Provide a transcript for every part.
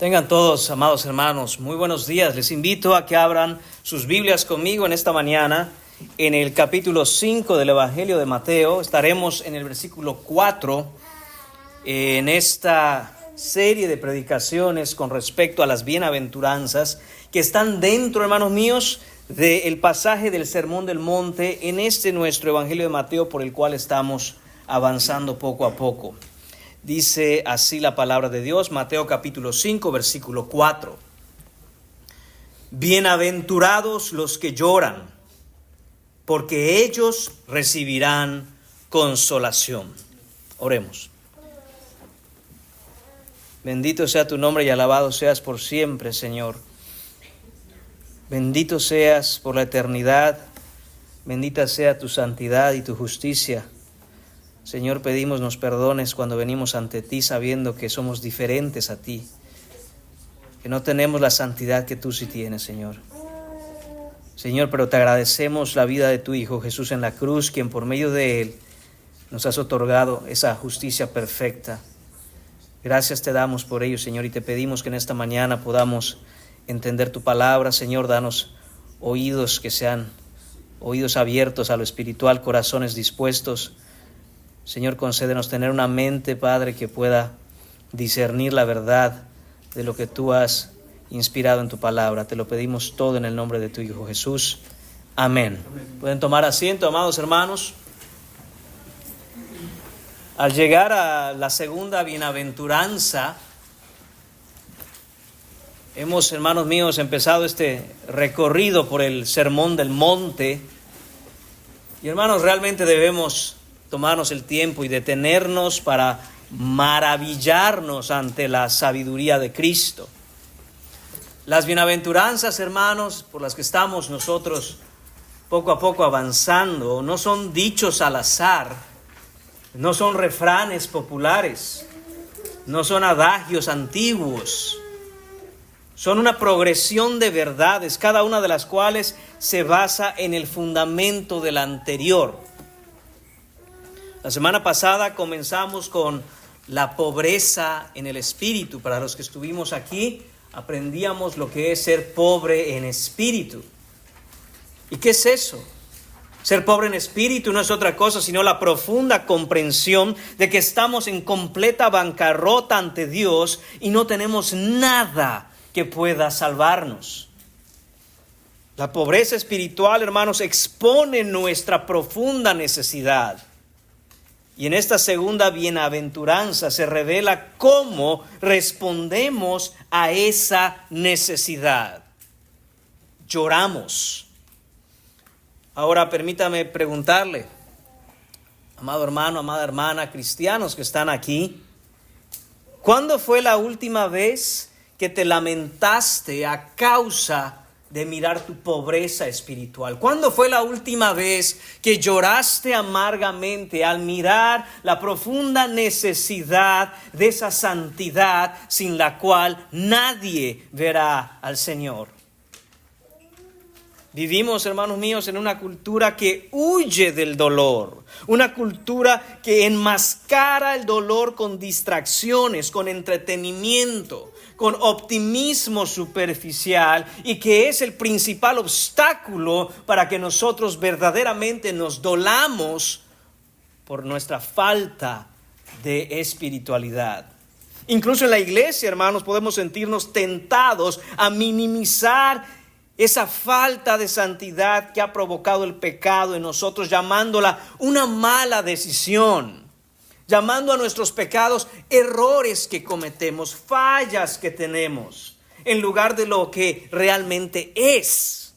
Tengan todos, amados hermanos, muy buenos días. Les invito a que abran sus Biblias conmigo en esta mañana en el capítulo 5 del Evangelio de Mateo. Estaremos en el versículo 4 en esta serie de predicaciones con respecto a las bienaventuranzas que están dentro, hermanos míos, del pasaje del Sermón del Monte en este nuestro Evangelio de Mateo, por el cual estamos avanzando poco a poco. Dice así la palabra de Dios, Mateo capítulo 5, versículo 4. Bienaventurados los que lloran, porque ellos recibirán consolación. Oremos. Bendito sea tu nombre y alabado seas por siempre, Señor. Bendito seas por la eternidad. Bendita sea tu santidad y tu justicia. Señor, pedimos nos perdones cuando venimos ante ti sabiendo que somos diferentes a ti, que no tenemos la santidad que tú sí tienes, Señor. Señor, pero te agradecemos la vida de tu Hijo Jesús en la cruz, quien por medio de él nos has otorgado esa justicia perfecta. Gracias te damos por ello, Señor, y te pedimos que en esta mañana podamos entender tu palabra. Señor, danos oídos que sean oídos abiertos a lo espiritual, corazones dispuestos. Señor, concédenos tener una mente, Padre, que pueda discernir la verdad de lo que tú has inspirado en tu palabra. Te lo pedimos todo en el nombre de tu Hijo Jesús. Amén. Pueden tomar asiento, amados hermanos. Al llegar a la segunda bienaventuranza, hemos, hermanos míos, empezado este recorrido por el Sermón del Monte. Y hermanos, realmente debemos tomarnos el tiempo y detenernos para maravillarnos ante la sabiduría de Cristo. Las bienaventuranzas, hermanos, por las que estamos nosotros poco a poco avanzando, no son dichos al azar, no son refranes populares, no son adagios antiguos. Son una progresión de verdades, cada una de las cuales se basa en el fundamento de la anterior. La semana pasada comenzamos con la pobreza en el espíritu. Para los que estuvimos aquí, aprendíamos lo que es ser pobre en espíritu. ¿Y qué es eso? Ser pobre en espíritu no es otra cosa sino la profunda comprensión de que estamos en completa bancarrota ante Dios y no tenemos nada que pueda salvarnos. La pobreza espiritual, hermanos, expone nuestra profunda necesidad. Y en esta segunda bienaventuranza se revela cómo respondemos a esa necesidad. Lloramos. Ahora permítame preguntarle, amado hermano, amada hermana, cristianos que están aquí, ¿cuándo fue la última vez que te lamentaste a causa de mirar tu pobreza espiritual? ¿Cuándo fue la última vez que lloraste amargamente al mirar la profunda necesidad de esa santidad sin la cual nadie verá al Señor? Vivimos, hermanos míos, en una cultura que huye del dolor, una cultura que enmascara el dolor con distracciones, con entretenimiento, con optimismo superficial, y que es el principal obstáculo para que nosotros verdaderamente nos dolamos por nuestra falta de espiritualidad. Incluso en la iglesia, hermanos, podemos sentirnos tentados a minimizar esa falta de santidad que ha provocado el pecado en nosotros, llamándola una mala decisión, llamando a nuestros pecados errores que cometemos, fallas que tenemos, en lugar de lo que realmente es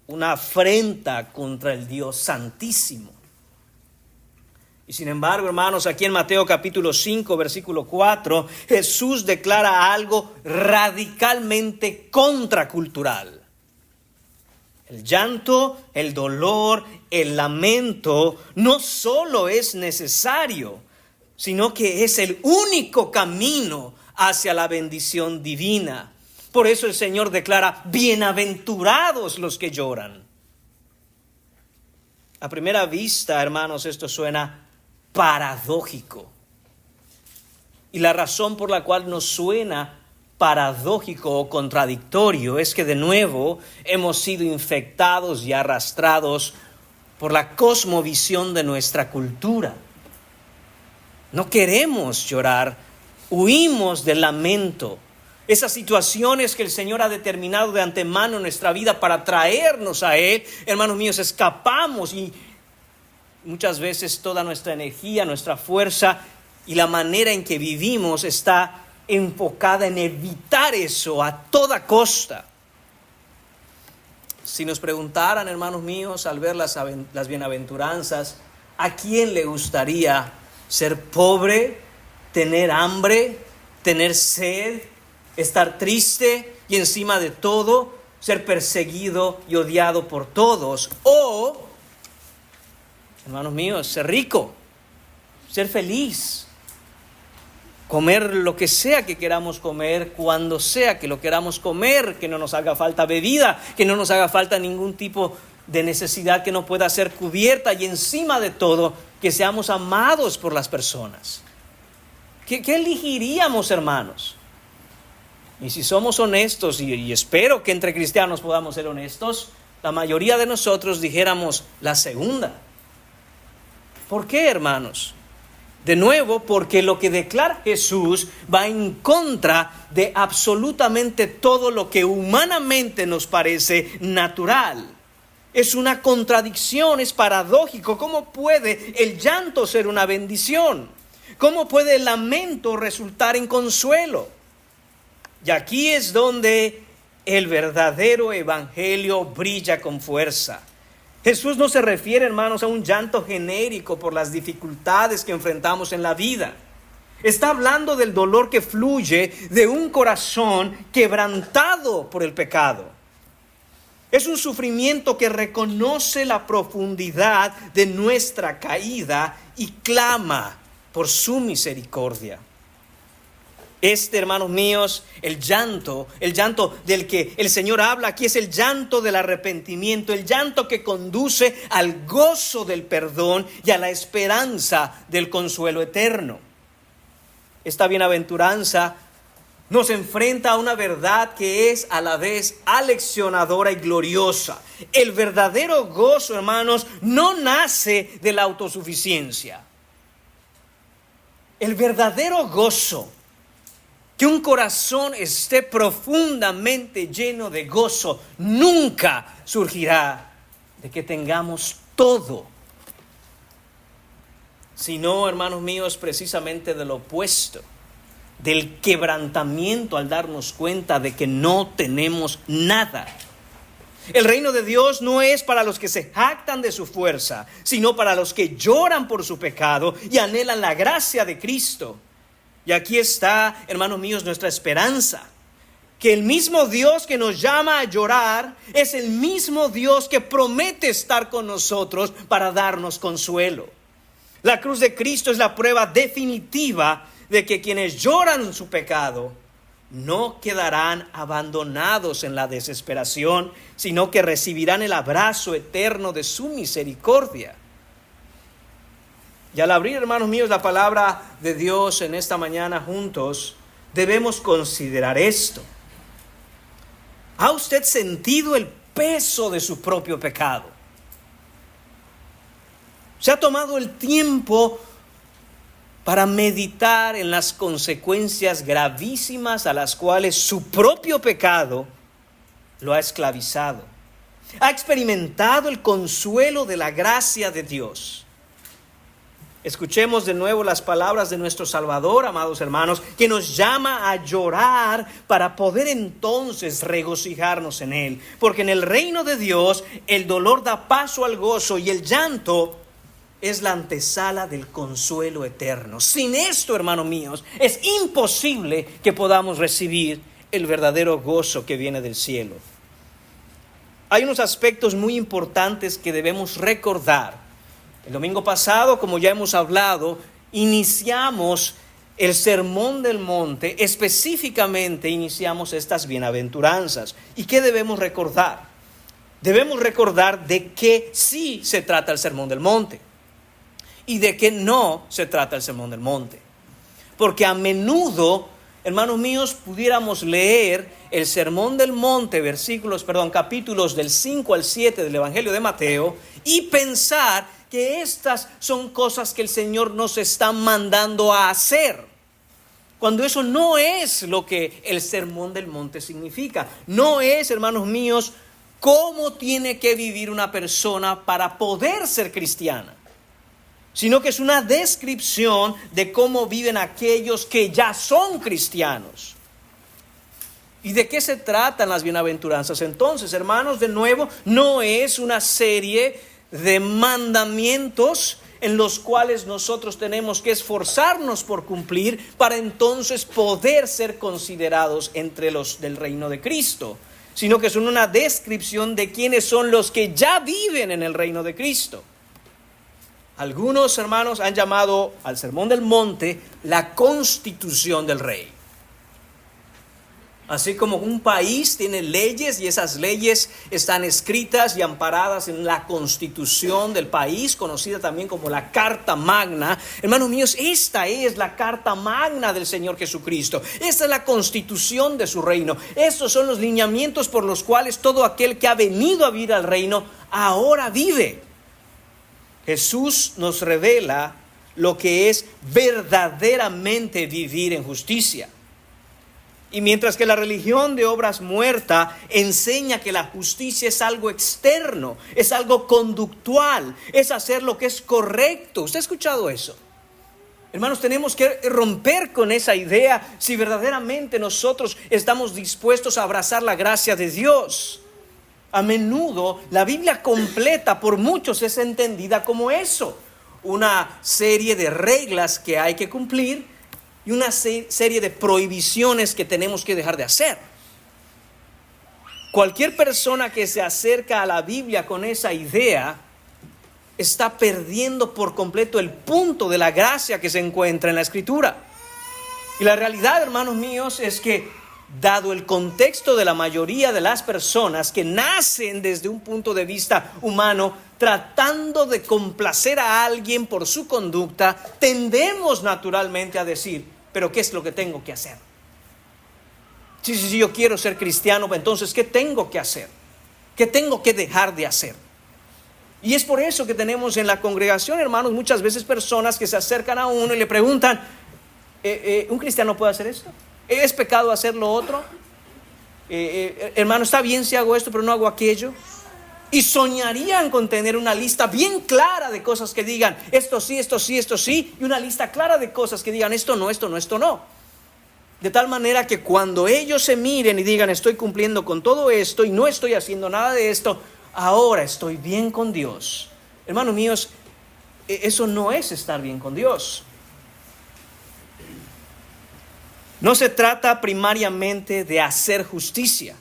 una afrenta contra el Dios Santísimo. Y sin embargo, hermanos, aquí en Mateo capítulo 5, versículo 4, Jesús declara algo radicalmente contracultural. El llanto, el dolor, el lamento no solo es necesario, sino que es el único camino hacia la bendición divina. Por eso el Señor declara, bienaventurados los que lloran. A primera vista, hermanos, esto suena paradójico. Y la razón por la cual nos suena paradójico o contradictorio es que de nuevo hemos sido infectados y arrastrados por la cosmovisión de nuestra cultura. No queremos llorar, huimos del lamento. Esas situaciones que el Señor ha determinado de antemano en nuestra vida para traernos a Él, hermanos míos, escapamos y muchas veces toda nuestra energía, nuestra fuerza y la manera en que vivimos está enfocada en evitar eso a toda costa. Si nos preguntaran, hermanos míos, al ver las bienaventuranzas, ¿a quién le gustaría ser pobre, tener hambre, tener sed, estar triste y encima de todo ser perseguido y odiado por todos? O, hermanos míos, ser rico, ser feliz, comer lo que sea que queramos comer, cuando sea que lo queramos comer, que no nos haga falta bebida, que no nos haga falta ningún tipo de necesidad que no pueda ser cubierta y encima de todo, que seamos amados por las personas. ¿Qué elegiríamos, hermanos? Y si somos honestos, y espero que entre cristianos podamos ser honestos, la mayoría de nosotros dijéramos la segunda. ¿Por qué, hermanos? De nuevo, porque lo que declara Jesús va en contra de absolutamente todo lo que humanamente nos parece natural. Es una contradicción, es paradójico. ¿Cómo puede el llanto ser una bendición? ¿Cómo puede el lamento resultar en consuelo? Y aquí es donde el verdadero evangelio brilla con fuerza. Jesús no se refiere, hermanos, a un llanto genérico por las dificultades que enfrentamos en la vida. Está hablando del dolor que fluye de un corazón quebrantado por el pecado. Es un sufrimiento que reconoce la profundidad de nuestra caída y clama por su misericordia. Hermanos míos, el llanto del que el Señor habla aquí es el llanto del arrepentimiento, el llanto que conduce al gozo del perdón y a la esperanza del consuelo eterno. Esta bienaventuranza nos enfrenta a una verdad que es a la vez aleccionadora y gloriosa. El verdadero gozo, hermanos, no nace de la autosuficiencia. El verdadero gozo, que un corazón esté profundamente lleno de gozo, nunca surgirá de que tengamos todo, sino, hermanos míos, precisamente de lo opuesto, del quebrantamiento al darnos cuenta de que no tenemos nada. El reino de Dios no es para los que se jactan de su fuerza, sino para los que lloran por su pecado y anhelan la gracia de Cristo. Y aquí está, hermanos míos, nuestra esperanza, que el mismo Dios que nos llama a llorar es el mismo Dios que promete estar con nosotros para darnos consuelo. La cruz de Cristo es la prueba definitiva de que quienes lloran su pecado no quedarán abandonados en la desesperación, sino que recibirán el abrazo eterno de su misericordia. Y al abrir, hermanos míos, la palabra de Dios en esta mañana juntos, debemos considerar esto. ¿Ha usted sentido el peso de su propio pecado? ¿Se ha tomado el tiempo para meditar en las consecuencias gravísimas a las cuales su propio pecado lo ha esclavizado? ¿Ha experimentado el consuelo de la gracia de Dios? Escuchemos de nuevo las palabras de nuestro Salvador, amados hermanos, que nos llama a llorar para poder entonces regocijarnos en Él. Porque en el reino de Dios el dolor da paso al gozo y el llanto es la antesala del consuelo eterno. Sin esto, hermanos míos, es imposible que podamos recibir el verdadero gozo que viene del cielo. Hay unos aspectos muy importantes que debemos recordar. El domingo pasado, como ya hemos hablado, iniciamos el Sermón del Monte, específicamente iniciamos estas bienaventuranzas. ¿Y qué debemos recordar? Debemos recordar de qué sí se trata el Sermón del Monte y de qué no se trata el Sermón del Monte. Porque a menudo, hermanos míos, pudiéramos leer el Sermón del Monte, capítulos del 5 al 7 del Evangelio de Mateo y pensar que estas son cosas que el Señor nos está mandando a hacer, cuando eso no es lo que el Sermón del Monte significa. No es, hermanos míos, cómo tiene que vivir una persona para poder ser cristiana, sino que es una descripción de cómo viven aquellos que ya son cristianos. ¿Y de qué se tratan las bienaventuranzas? Entonces, hermanos, de nuevo, no es una serie de mandamientos en los cuales nosotros tenemos que esforzarnos por cumplir para entonces poder ser considerados entre los del reino de Cristo, sino que son una descripción de quiénes son los que ya viven en el reino de Cristo. Algunos hermanos han llamado al Sermón del Monte la constitución del rey. Así como un país tiene leyes y esas leyes están escritas y amparadas en la constitución del país, conocida también como la Carta Magna. Hermanos míos, esta es la Carta Magna del Señor Jesucristo. Esta es la constitución de su reino. Estos son los lineamientos por los cuales todo aquel que ha venido a vivir al reino ahora vive. Jesús nos revela lo que es verdaderamente vivir en justicia. Y mientras que la religión de obras muerta enseña que la justicia es algo externo, es algo conductual, es hacer lo que es correcto. ¿Usted ha escuchado eso? Hermanos, tenemos que romper con esa idea si verdaderamente nosotros estamos dispuestos a abrazar la gracia de Dios. A menudo la Biblia completa por muchos es entendida como eso, una serie de reglas que hay que cumplir y una serie de prohibiciones que tenemos que dejar de hacer. Cualquier persona que se acerca a la Biblia con esa idea está perdiendo por completo el punto de la gracia que se encuentra en la Escritura. Y la realidad, hermanos míos, es que dado el contexto de la mayoría de las personas que nacen desde un punto de vista humano, tratando de complacer a alguien por su conducta, tendemos naturalmente a decir: pero ¿qué es lo que tengo que hacer? Si yo quiero ser cristiano, entonces ¿qué tengo que hacer? ¿Qué tengo que dejar de hacer? Y es por eso que tenemos en la congregación, hermanos, muchas veces personas que se acercan a uno y le preguntan: ¿un cristiano puede hacer esto? ¿Es pecado hacer lo otro? Hermano, ¿está bien si hago esto pero no hago aquello? Y soñarían con tener una lista bien clara de cosas que digan esto sí, esto sí, esto sí, y una lista clara de cosas que digan esto no, esto no, esto no. De tal manera que cuando ellos se miren y digan estoy cumpliendo con todo esto y no estoy haciendo nada de esto, ahora estoy bien con Dios. Hermanos míos, eso no es estar bien con Dios. No se trata primariamente de hacer justicia,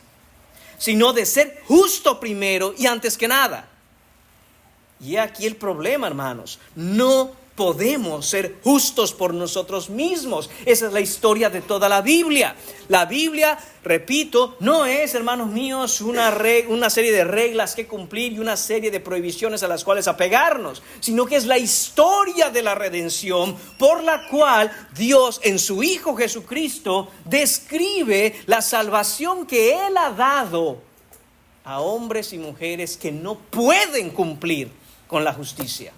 sino de ser justo primero y antes que nada. Y aquí el problema, hermanos: no podemos ser justos por nosotros mismos. Esa es la historia de toda la Biblia. La Biblia, repito, no es, hermanos míos, una serie de reglas que cumplir y una serie de prohibiciones a las cuales apegarnos, sino que es la historia de la redención por la cual Dios en su Hijo Jesucristo describe la salvación que Él ha dado a hombres y mujeres que no pueden cumplir con la justicia.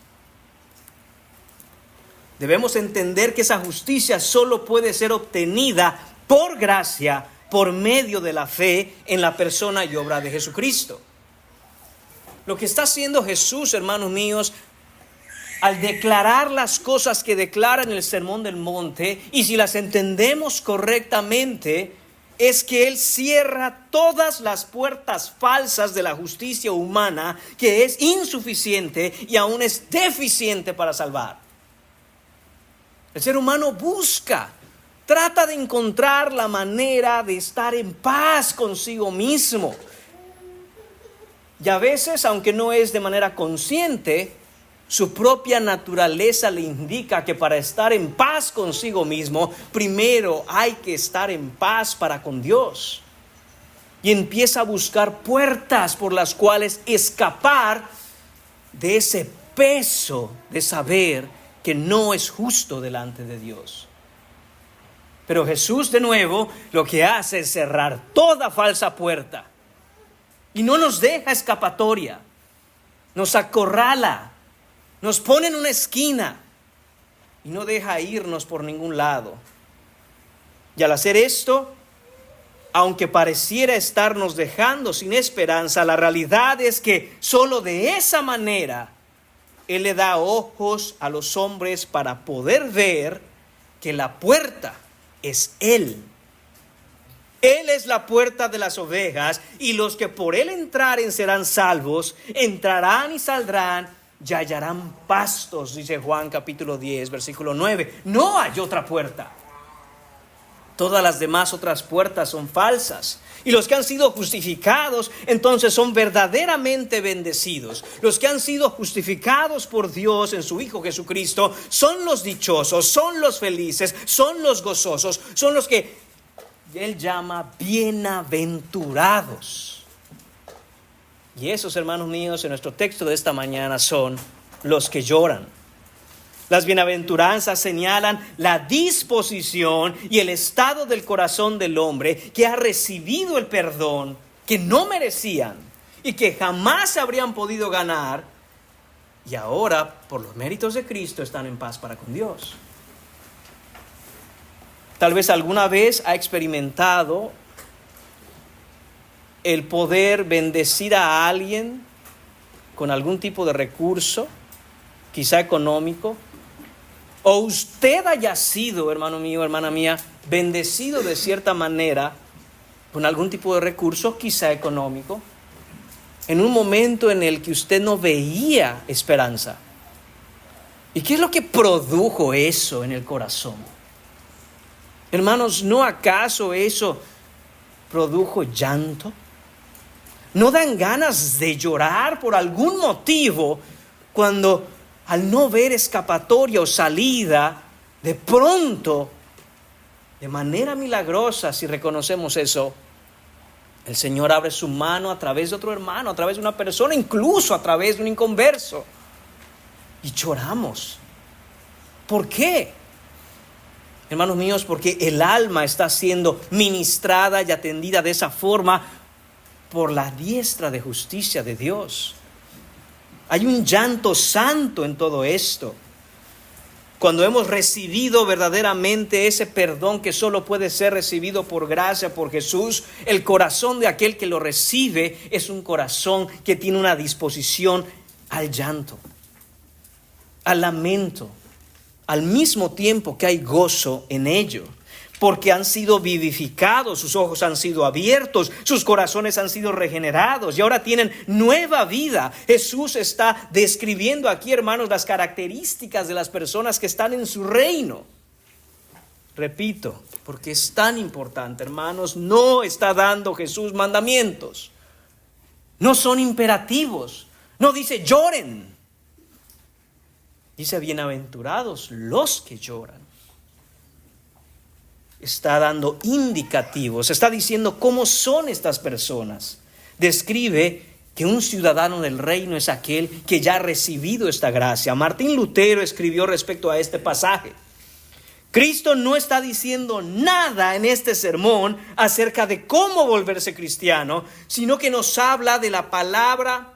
Debemos entender que esa justicia solo puede ser obtenida por gracia, por medio de la fe en la persona y obra de Jesucristo. Lo que está haciendo Jesús, hermanos míos, al declarar las cosas que declara en el Sermón del Monte, y si las entendemos correctamente, es que Él cierra todas las puertas falsas de la justicia humana, que es insuficiente y aún es deficiente para salvar. El ser humano trata de encontrar la manera de estar en paz consigo mismo. Y a veces, aunque no es de manera consciente, su propia naturaleza le indica que para estar en paz consigo mismo, primero hay que estar en paz para con Dios. Y empieza a buscar puertas por las cuales escapar de ese peso de saber que no es justo delante de Dios. Pero Jesús de nuevo lo que hace es cerrar toda falsa puerta y no nos deja escapatoria, nos acorrala, nos pone en una esquina y no deja irnos por ningún lado. Y al hacer esto, aunque pareciera estarnos dejando sin esperanza, la realidad es que solo de esa manera Él le da ojos a los hombres para poder ver que la puerta es Él. Él es la puerta de las ovejas, y los que por Él entraren serán salvos, entrarán y saldrán y hallarán pastos, dice Juan capítulo 10, versículo 9. No hay otra puerta. Todas las demás otras puertas son falsas. Y los que han sido justificados, entonces son verdaderamente bendecidos. Los que han sido justificados por Dios en su Hijo Jesucristo son los dichosos, son los felices, son los gozosos, son los que Él llama bienaventurados. Y esos, hermanos míos, en nuestro texto de esta mañana son los que lloran. Las bienaventuranzas señalan la disposición y el estado del corazón del hombre que ha recibido el perdón que no merecían y que jamás se habrían podido ganar, y ahora, por los méritos de Cristo, están en paz para con Dios. Tal vez alguna vez ha experimentado el poder bendecir a alguien con algún tipo de recurso, quizá económico, o usted haya sido, hermano mío, hermana mía, bendecido de cierta manera con algún tipo de recurso, quizá económico, en un momento en el que usted no veía esperanza. ¿Y qué es lo que produjo eso en el corazón? Hermanos, ¿no acaso eso produjo llanto? ¿No dan ganas de llorar por algún motivo cuando al no ver escapatoria o salida, de pronto, de manera milagrosa, si reconocemos eso, el Señor abre su mano a través de otro hermano, a través de una persona, incluso a través de un inconverso, y lloramos? ¿Por qué? Hermanos míos, porque el alma está siendo ministrada y atendida de esa forma por la diestra de justicia de Dios. Hay un llanto santo en todo esto. Cuando hemos recibido verdaderamente ese perdón que solo puede ser recibido por gracia, por Jesús, el corazón de aquel que lo recibe es un corazón que tiene una disposición al llanto, al lamento, al mismo tiempo que hay gozo en ello, porque han sido vivificados, sus ojos han sido abiertos, sus corazones han sido regenerados y ahora tienen nueva vida. Jesús está describiendo aquí, hermanos, las características de las personas que están en su reino. Repito, porque es tan importante, hermanos, no está dando Jesús mandamientos. No son imperativos. No dice lloren. Dice bienaventurados los que lloran. Está dando indicativos, está diciendo cómo son estas personas. Describe que un ciudadano del reino es aquel que ya ha recibido esta gracia. Martín Lutero escribió respecto a este pasaje: Cristo no está diciendo nada en este sermón acerca de cómo volverse cristiano, sino que nos habla de la palabra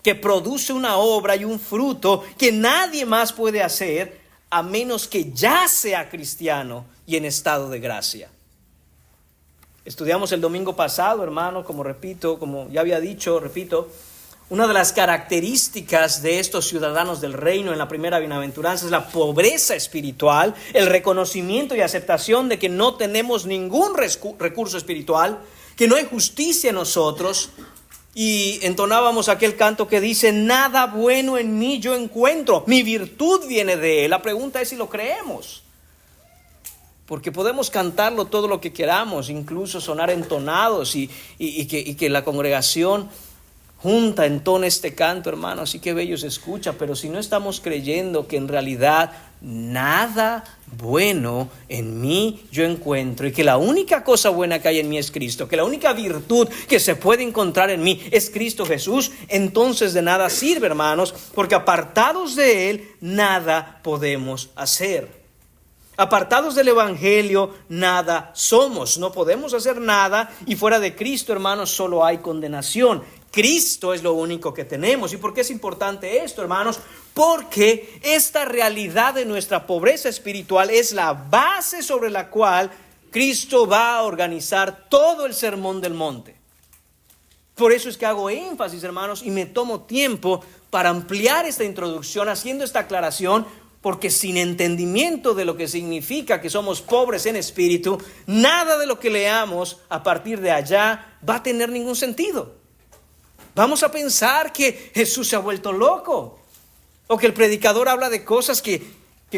que produce una obra y un fruto que nadie más puede hacer a menos que ya sea cristiano y en estado de gracia. Estudiamos el domingo pasado, hermano, como ya había dicho, una de las características de estos ciudadanos del reino en la primera bienaventuranza es la pobreza espiritual, el reconocimiento y aceptación de que no tenemos ningún recurso espiritual, que no hay justicia en nosotros. Y entonábamos aquel canto que dice: nada bueno en mí yo encuentro, mi virtud viene de Él. La pregunta es si lo creemos, porque podemos cantarlo todo lo que queramos, incluso sonar entonados y que la congregación junta entone este canto, hermano, así que bello se escucha. Pero si no estamos creyendo que en realidad nada bueno en mí yo encuentro, y que la única cosa buena que hay en mí es Cristo, que la única virtud que se puede encontrar en mí es Cristo Jesús, entonces de nada sirve, hermanos, porque apartados de Él nada podemos hacer. Apartados del Evangelio, nada somos. No podemos hacer nada y fuera de Cristo, hermanos, solo hay condenación. Cristo es lo único que tenemos. ¿Y por qué es importante esto, hermanos? Porque esta realidad de nuestra pobreza espiritual es la base sobre la cual Cristo va a organizar todo el sermón del monte. Por eso es que hago énfasis, hermanos, y me tomo tiempo para ampliar esta introducción, haciendo esta aclaración, porque sin entendimiento de lo que significa que somos pobres en espíritu, nada de lo que leamos a partir de allá va a tener ningún sentido. Vamos a pensar que Jesús se ha vuelto loco, o que el predicador habla de cosas que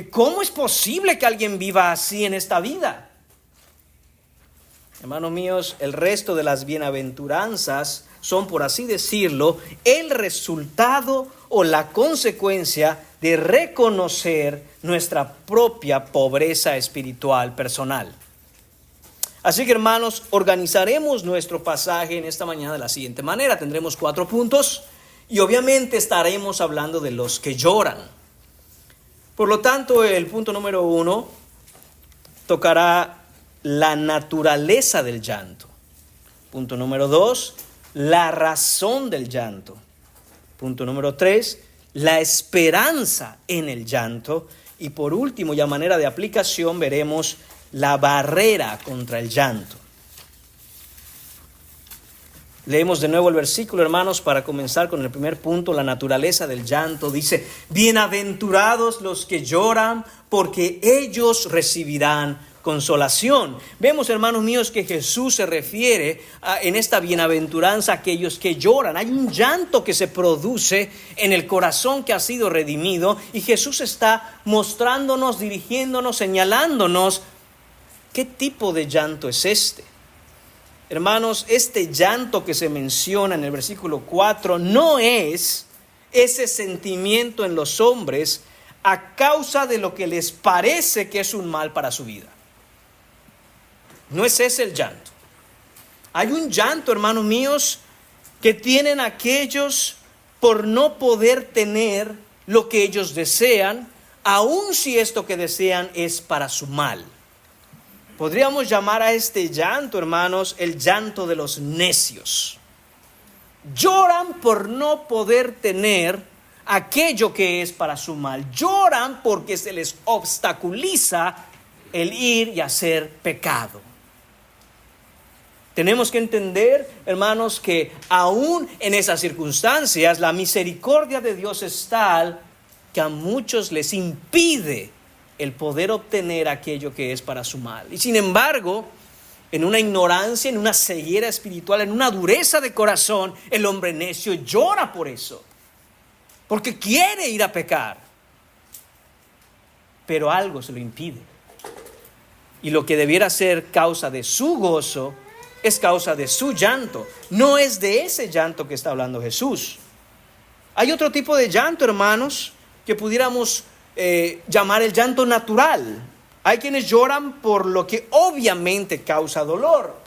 ¿cómo es posible que alguien viva así en esta vida? Hermanos míos, el resto de las bienaventuranzas son, por así decirlo, el resultado o la consecuencia de reconocer nuestra propia pobreza espiritual personal. Así que, hermanos, organizaremos nuestro pasaje en esta mañana de la siguiente manera. Tendremos 4 puntos y obviamente estaremos hablando de los que lloran. Por lo tanto, el punto número 1 tocará la naturaleza del llanto. Punto número 2, la razón del llanto. Punto número 3, la esperanza en el llanto. Y por último, y a manera de aplicación, veremos la barrera contra el llanto. Leemos de nuevo el versículo, hermanos, para comenzar con el primer punto, la naturaleza del llanto. Dice: bienaventurados los que lloran, porque ellos recibirán consolación. Vemos, hermanos míos, que Jesús se refiere en esta bienaventuranza a aquellos que lloran. Hay un llanto que se produce en el corazón que ha sido redimido, y Jesús está mostrándonos, dirigiéndonos, señalándonos qué tipo de llanto es este. Hermanos, este llanto que se menciona en el versículo 4 no es ese sentimiento en los hombres a causa de lo que les parece que es un mal para su vida. No es ese el llanto. Hay un llanto, hermanos míos, que tienen aquellos por no poder tener lo que ellos desean, aun si esto que desean es para su mal. Podríamos llamar a este llanto, hermanos, el llanto de los necios. Lloran por no poder tener aquello que es para su mal. Lloran porque se les obstaculiza el ir y hacer pecado. Tenemos que entender, hermanos, que aún en esas circunstancias la misericordia de Dios es tal que a muchos les impide el poder obtener aquello que es para su mal. Y sin embargo, en una ignorancia, en una ceguera espiritual, en una dureza de corazón, el hombre necio llora por eso, porque quiere ir a pecar, pero algo se lo impide. Y lo que debiera ser causa de su gozo es causa de su llanto. No es de ese llanto que está hablando Jesús. Hay otro tipo de llanto, hermanos, que pudiéramos llamar el llanto natural. Hay quienes lloran por lo que obviamente causa dolor.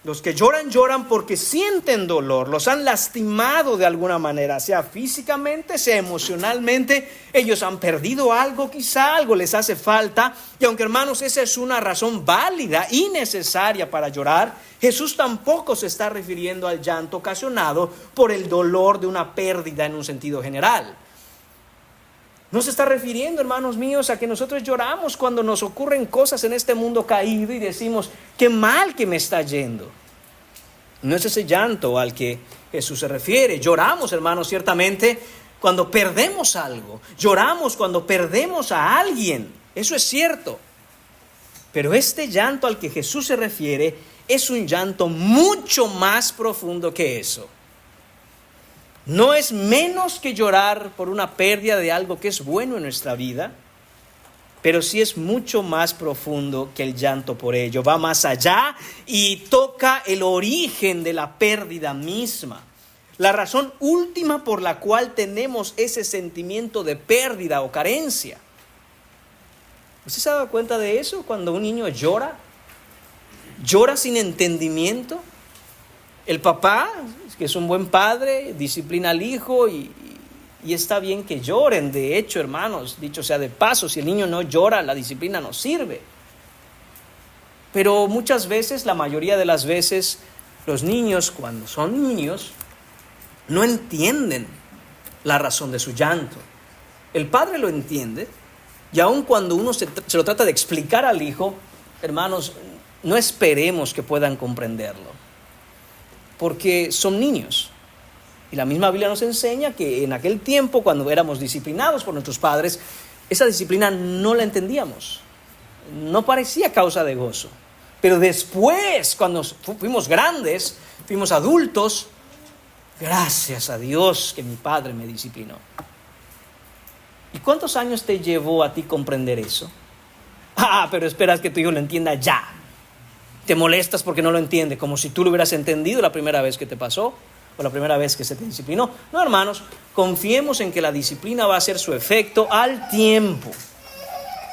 Los que lloran, lloran porque sienten dolor, los han lastimado de alguna manera, sea físicamente, sea emocionalmente. Ellos han perdido algo, quizá algo les hace falta. Y aunque, hermanos, esa es una razón válida y necesaria para llorar, Jesús tampoco se está refiriendo al llanto ocasionado por el dolor de una pérdida en un sentido general. No se está refiriendo, hermanos míos, a que nosotros lloramos cuando nos ocurren cosas en este mundo caído y decimos: qué mal que me está yendo. No es ese llanto al que Jesús se refiere. Lloramos, hermanos, ciertamente cuando perdemos algo. Lloramos cuando perdemos a alguien. Eso es cierto. Pero este llanto al que Jesús se refiere es un llanto mucho más profundo que eso. No es menos que llorar por una pérdida de algo que es bueno en nuestra vida, pero sí es mucho más profundo que el llanto por ello. Va más allá y toca el origen de la pérdida misma. La razón última por la cual tenemos ese sentimiento de pérdida o carencia. ¿Usted se ha dado cuenta de eso? Cuando un niño llora sin entendimiento. El papá, que es un buen padre, disciplina al hijo y Y está bien que lloren. De hecho, hermanos, dicho sea de paso, si el niño no llora, la disciplina no sirve. Pero muchas veces, la mayoría de las veces, los niños, cuando son niños, no entienden la razón de su llanto. El padre lo entiende, y aun cuando uno se lo trata de explicar al hijo, hermanos, no esperemos que puedan comprenderlo, porque son niños. Y la misma Biblia nos enseña que en aquel tiempo, cuando éramos disciplinados por nuestros padres, esa disciplina no la entendíamos, no parecía causa de gozo. Pero después, cuando fuimos grandes, fuimos adultos, gracias a Dios que mi padre me disciplinó. ¿Y cuántos años te llevó a ti comprender eso? Pero esperas que tu hijo lo entienda ya. Te molestas porque no lo entiende, como si tú lo hubieras entendido la primera vez que te pasó o la primera vez que se te disciplinó. No, hermanos, confiemos en que la disciplina va a hacer su efecto al tiempo.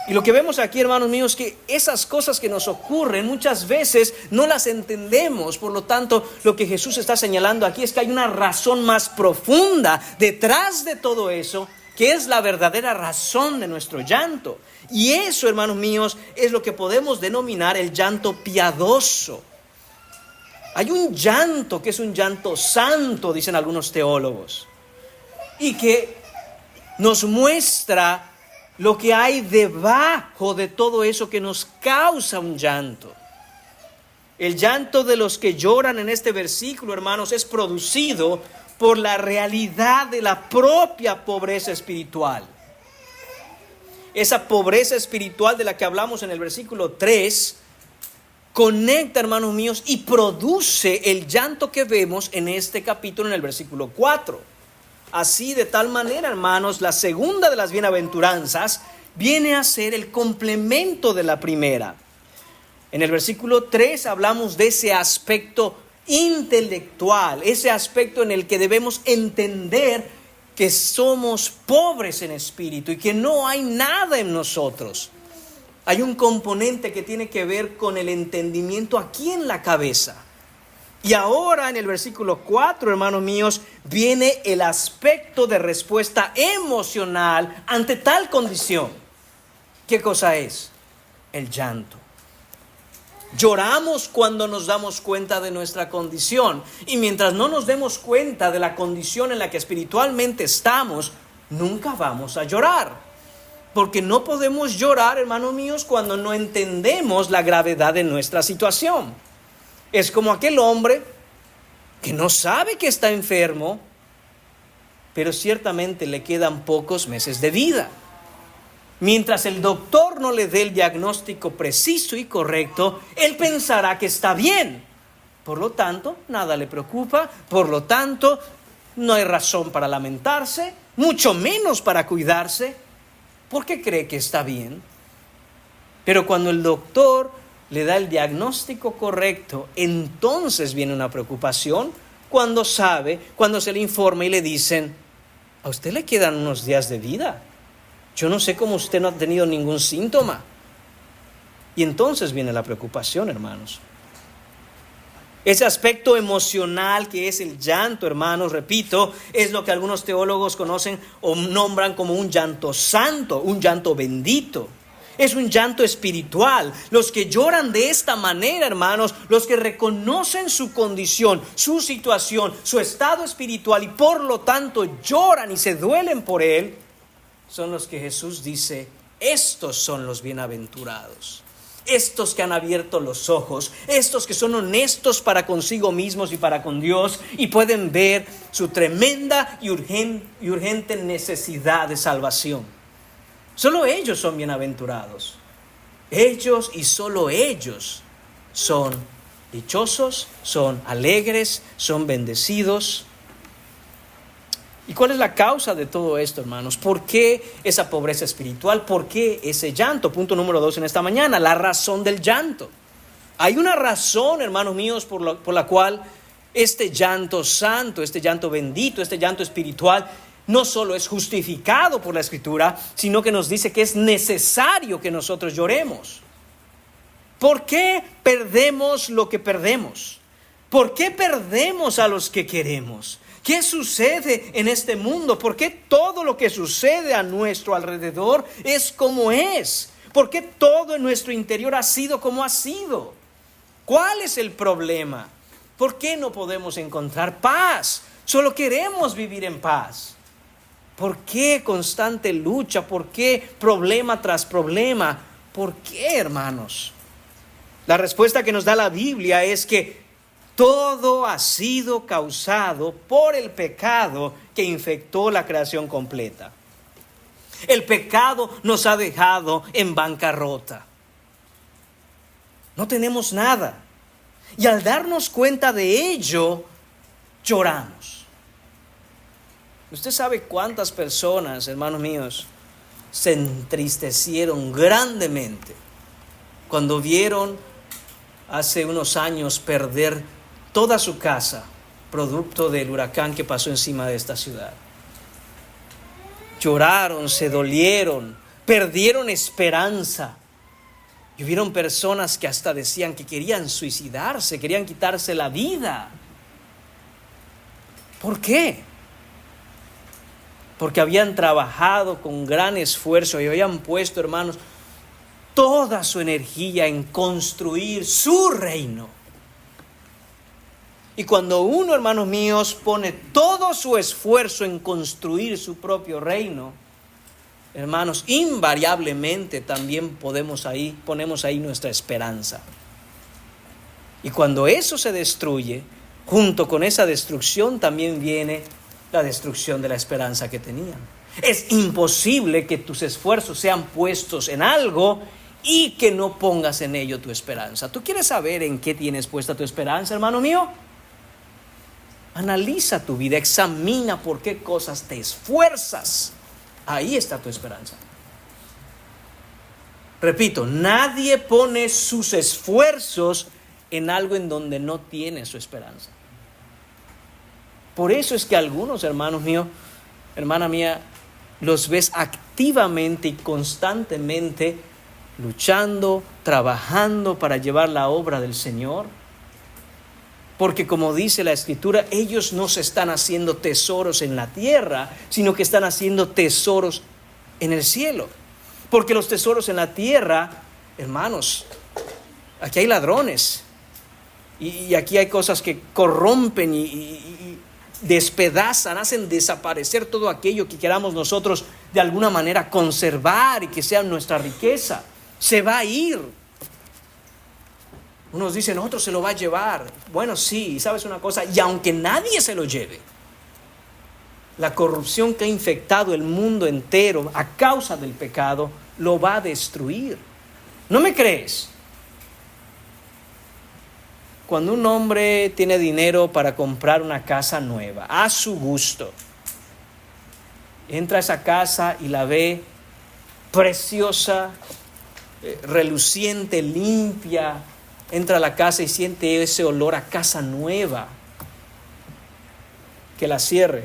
Y lo que vemos aquí, hermanos míos, es que esas cosas que nos ocurren muchas veces no las entendemos. Por lo tanto, lo que Jesús está señalando aquí es que hay una razón más profunda detrás de todo eso, que es la verdadera razón de nuestro llanto. Y eso, hermanos míos, es lo que podemos denominar el llanto piadoso. Hay un llanto que es un llanto santo, dicen algunos teólogos, y que nos muestra lo que hay debajo de todo eso que nos causa un llanto. El llanto de los que lloran en este versículo, hermanos, es producido por la realidad de la propia pobreza espiritual. Esa pobreza espiritual de la que hablamos en el versículo 3 conecta, hermanos míos, y produce el llanto que vemos en este capítulo en el versículo 4. Así, de tal manera, hermanos, la segunda de las bienaventuranzas viene a ser el complemento de la primera. En el versículo 3 hablamos de ese aspecto intelectual, ese aspecto en el que debemos entender que somos pobres en espíritu y que no hay nada en nosotros. Hay un componente que tiene que ver con el entendimiento aquí en la cabeza. Y ahora en el versículo 4, hermanos míos, viene el aspecto de respuesta emocional ante tal condición. ¿Qué cosa es? El llanto. Lloramos cuando nos damos cuenta de nuestra condición. Y mientras no nos demos cuenta de la condición en la que espiritualmente estamos, nunca vamos a llorar. Porque no podemos llorar, hermanos míos, cuando no entendemos la gravedad de nuestra situación. Es como aquel hombre que no sabe que está enfermo, pero ciertamente le quedan pocos meses de vida. Mientras el doctor no le dé el diagnóstico preciso y correcto, él pensará que está bien. Por lo tanto, nada le preocupa. Por lo tanto, no hay razón para lamentarse, mucho menos para cuidarse, porque cree que está bien. Pero cuando el doctor le da el diagnóstico correcto, entonces viene una preocupación cuando se le informa y le dicen: a usted le quedan unos días de vida. Yo no sé cómo usted no ha tenido ningún síntoma. Y entonces viene la preocupación, hermanos. Ese aspecto emocional que es el llanto, hermanos, repito, es lo que algunos teólogos conocen o nombran como un llanto santo, un llanto bendito. Es un llanto espiritual. Los que lloran de esta manera, hermanos, los que reconocen su condición, su situación, su estado espiritual y por lo tanto lloran y se duelen por él, son los que Jesús dice: estos son los bienaventurados. Estos que han abierto los ojos, estos que son honestos para consigo mismos y para con Dios y pueden ver su tremenda y urgente necesidad de salvación. Solo ellos son bienaventurados. Ellos y solo ellos son dichosos, son alegres, son bendecidos. ¿Y cuál es la causa de todo esto, hermanos? ¿Por qué esa pobreza espiritual? ¿Por qué ese llanto? Punto número 2 en esta mañana, la razón del llanto. Hay una razón, hermanos míos, por la cual este llanto santo, este llanto bendito, este llanto espiritual no solo es justificado por la Escritura, sino que nos dice que es necesario que nosotros lloremos. ¿Por qué perdemos lo que perdemos? ¿Por qué perdemos a los que queremos? ¿Qué sucede en este mundo? ¿Por qué todo lo que sucede a nuestro alrededor es como es? ¿Por qué todo en nuestro interior ha sido como ha sido? ¿Cuál es el problema? ¿Por qué no podemos encontrar paz? Solo queremos vivir en paz. ¿Por qué constante lucha? ¿Por qué problema tras problema? ¿Por qué, hermanos? La respuesta que nos da la Biblia es que todo ha sido causado por el pecado que infectó la creación completa. El pecado nos ha dejado en bancarrota. No tenemos nada. Y al darnos cuenta de ello, lloramos. Usted sabe cuántas personas, hermanos míos, se entristecieron grandemente cuando vieron hace unos años perder toda su casa, producto del huracán que pasó encima de esta ciudad. Lloraron, se dolieron, perdieron esperanza. Y hubieron personas que hasta decían que querían suicidarse, querían quitarse la vida. ¿Por qué? Porque habían trabajado con gran esfuerzo y habían puesto, hermanos, toda su energía en construir su reino. Y cuando uno, hermanos míos, pone todo su esfuerzo en construir su propio reino, hermanos, invariablemente también ponemos ahí nuestra esperanza. Y cuando eso se destruye, junto con esa destrucción también viene la destrucción de la esperanza que tenían. Es imposible que tus esfuerzos sean puestos en algo y que no pongas en ello tu esperanza. ¿Tú quieres saber en qué tienes puesta tu esperanza, hermano mío? Analiza tu vida, examina por qué cosas te esfuerzas. Ahí está tu esperanza. Repito, nadie pone sus esfuerzos en algo en donde no tiene su esperanza. Por eso es que algunos, hermanos míos, hermana mía, los ves activamente y constantemente luchando, trabajando para llevar la obra del Señor. Porque como dice la Escritura, ellos no se están haciendo tesoros en la tierra, sino que están haciendo tesoros en el cielo. Porque los tesoros en la tierra, hermanos, aquí hay ladrones. Y aquí hay cosas que corrompen y despedazan, hacen desaparecer todo aquello que queramos nosotros de alguna manera conservar y que sea nuestra riqueza. Se va a ir. Unos dicen, otro se lo va a llevar. Bueno, sí, ¿sabes una cosa? Y aunque nadie se lo lleve, la corrupción que ha infectado el mundo entero a causa del pecado lo va a destruir. ¿No me crees? Cuando un hombre tiene dinero para comprar una casa nueva, a su gusto, entra a esa casa y la ve preciosa, reluciente, limpia. Entra a la casa y siente ese olor a casa nueva. Que la cierre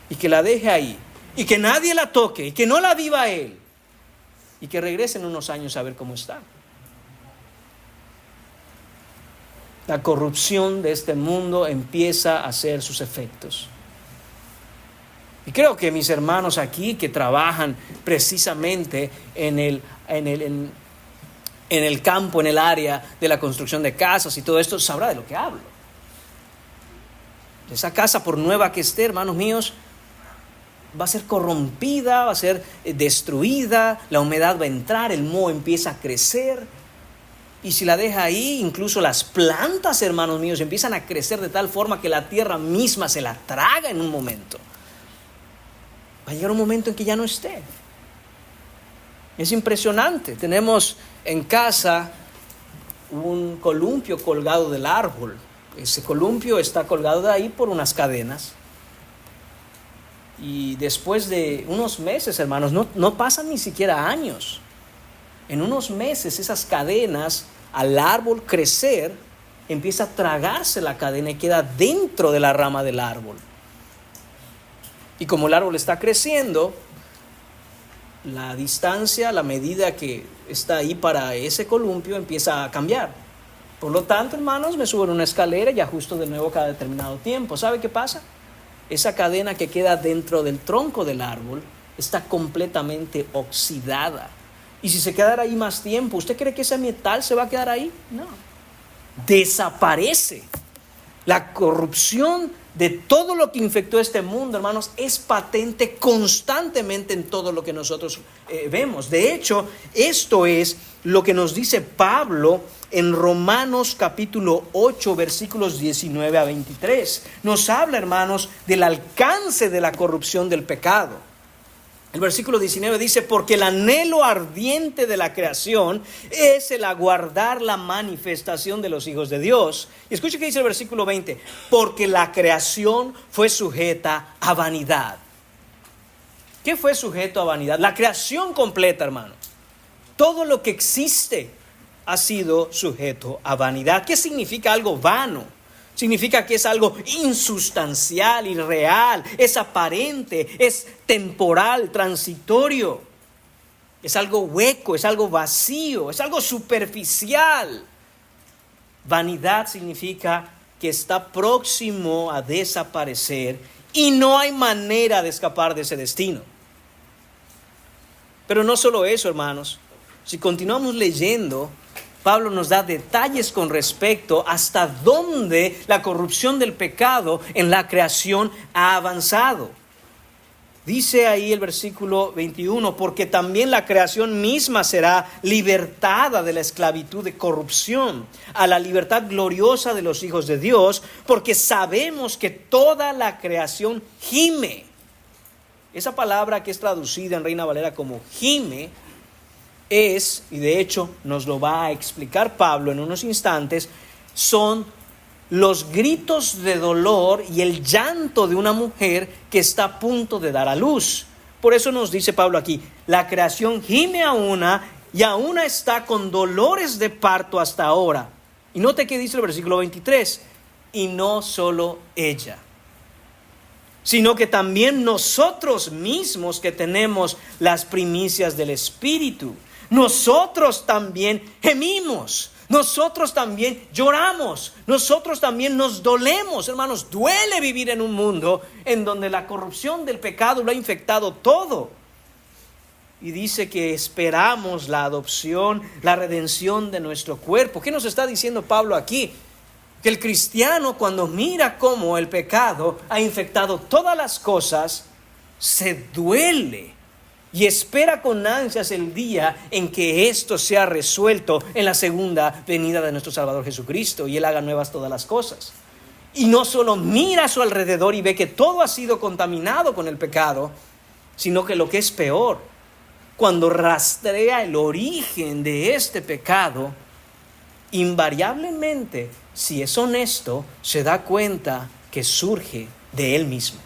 y que la deje ahí y que nadie la toque y que no la viva él y que regrese en unos años a ver cómo está. La corrupción de este mundo empieza a hacer sus efectos. Y creo que mis hermanos aquí que trabajan precisamente en el campo, en el área de la construcción de casas y todo esto, sabrá de lo que hablo. Esa casa, por nueva que esté, hermanos míos, va a ser corrompida, va a ser destruida, la humedad va a entrar, el moho empieza a crecer. Y si la deja ahí, incluso las plantas, hermanos míos, empiezan a crecer de tal forma que la tierra misma se la traga en un momento. Va a llegar un momento en que ya no esté. Es impresionante. Tenemos en casa un columpio colgado del árbol. Ese columpio está colgado de ahí por unas cadenas. Y después de unos meses, hermanos, no pasan ni siquiera años. En unos meses esas cadenas, al árbol crecer, empieza a tragarse la cadena y queda dentro de la rama del árbol. Y como el árbol está creciendo, la distancia, la medida que está ahí para ese columpio empieza a cambiar. Por lo tanto, hermanos, me subo en una escalera y ajusto de nuevo cada determinado tiempo. ¿Sabe qué pasa? esa cadena que queda dentro del tronco del árbol está completamente oxidada. Y si se quedara ahí más tiempo, ¿usted cree que ese metal se va a quedar ahí? No. Desaparece. La corrupción de todo lo que infectó este mundo, hermanos, es patente constantemente en todo lo que nosotros vemos. De hecho, esto es lo que nos dice Pablo en Romanos capítulo 8, versículos 19 a 23. Nos habla, hermanos, del alcance de la corrupción del pecado. El versículo 19 dice, porque el anhelo ardiente de la creación es el aguardar la manifestación de los hijos de Dios. Y escuche que dice el versículo 20, porque la creación fue sujeta a vanidad. ¿Qué fue sujeto a vanidad? La creación completa, hermano. Todo lo que existe ha sido sujeto a vanidad. ¿Qué significa algo vano? Significa que es algo insustancial, irreal, es aparente, es temporal, transitorio. Es algo hueco, es algo vacío, es algo superficial. Vanidad significa que está próximo a desaparecer y no hay manera de escapar de ese destino. Pero no solo eso, hermanos. Si continuamos leyendo, Pablo nos da detalles con respecto hasta dónde la corrupción del pecado en la creación ha avanzado. Dice ahí el versículo 21, porque también la creación misma será libertada de la esclavitud de corrupción a la libertad gloriosa de los hijos de Dios, porque sabemos que toda la creación gime. Esa palabra que es traducida en Reina Valera como gime es, y de hecho nos lo va a explicar Pablo en unos instantes, son los gritos de dolor y el llanto de una mujer que está a punto de dar a luz. Por eso nos dice Pablo aquí, la creación gime a una y a una está con dolores de parto hasta ahora. Y note que dice el versículo 23, y no solo ella, sino que también nosotros mismos que tenemos las primicias del Espíritu. Nosotros también gemimos, nosotros también lloramos, nosotros también nos dolemos. Hermanos, duele vivir en un mundo en donde la corrupción del pecado lo ha infectado todo. Y dice que esperamos la adopción, la redención de nuestro cuerpo. ¿Qué nos está diciendo Pablo aquí? Que el cristiano, cuando mira cómo el pecado ha infectado todas las cosas, se duele y espera con ansias el día en que esto sea resuelto en la segunda venida de nuestro Salvador Jesucristo y Él haga nuevas todas las cosas. Y no solo mira a su alrededor y ve que todo ha sido contaminado con el pecado, sino que lo que es peor, cuando rastrea el origen de este pecado, invariablemente, si es honesto, se da cuenta que surge de él mismo.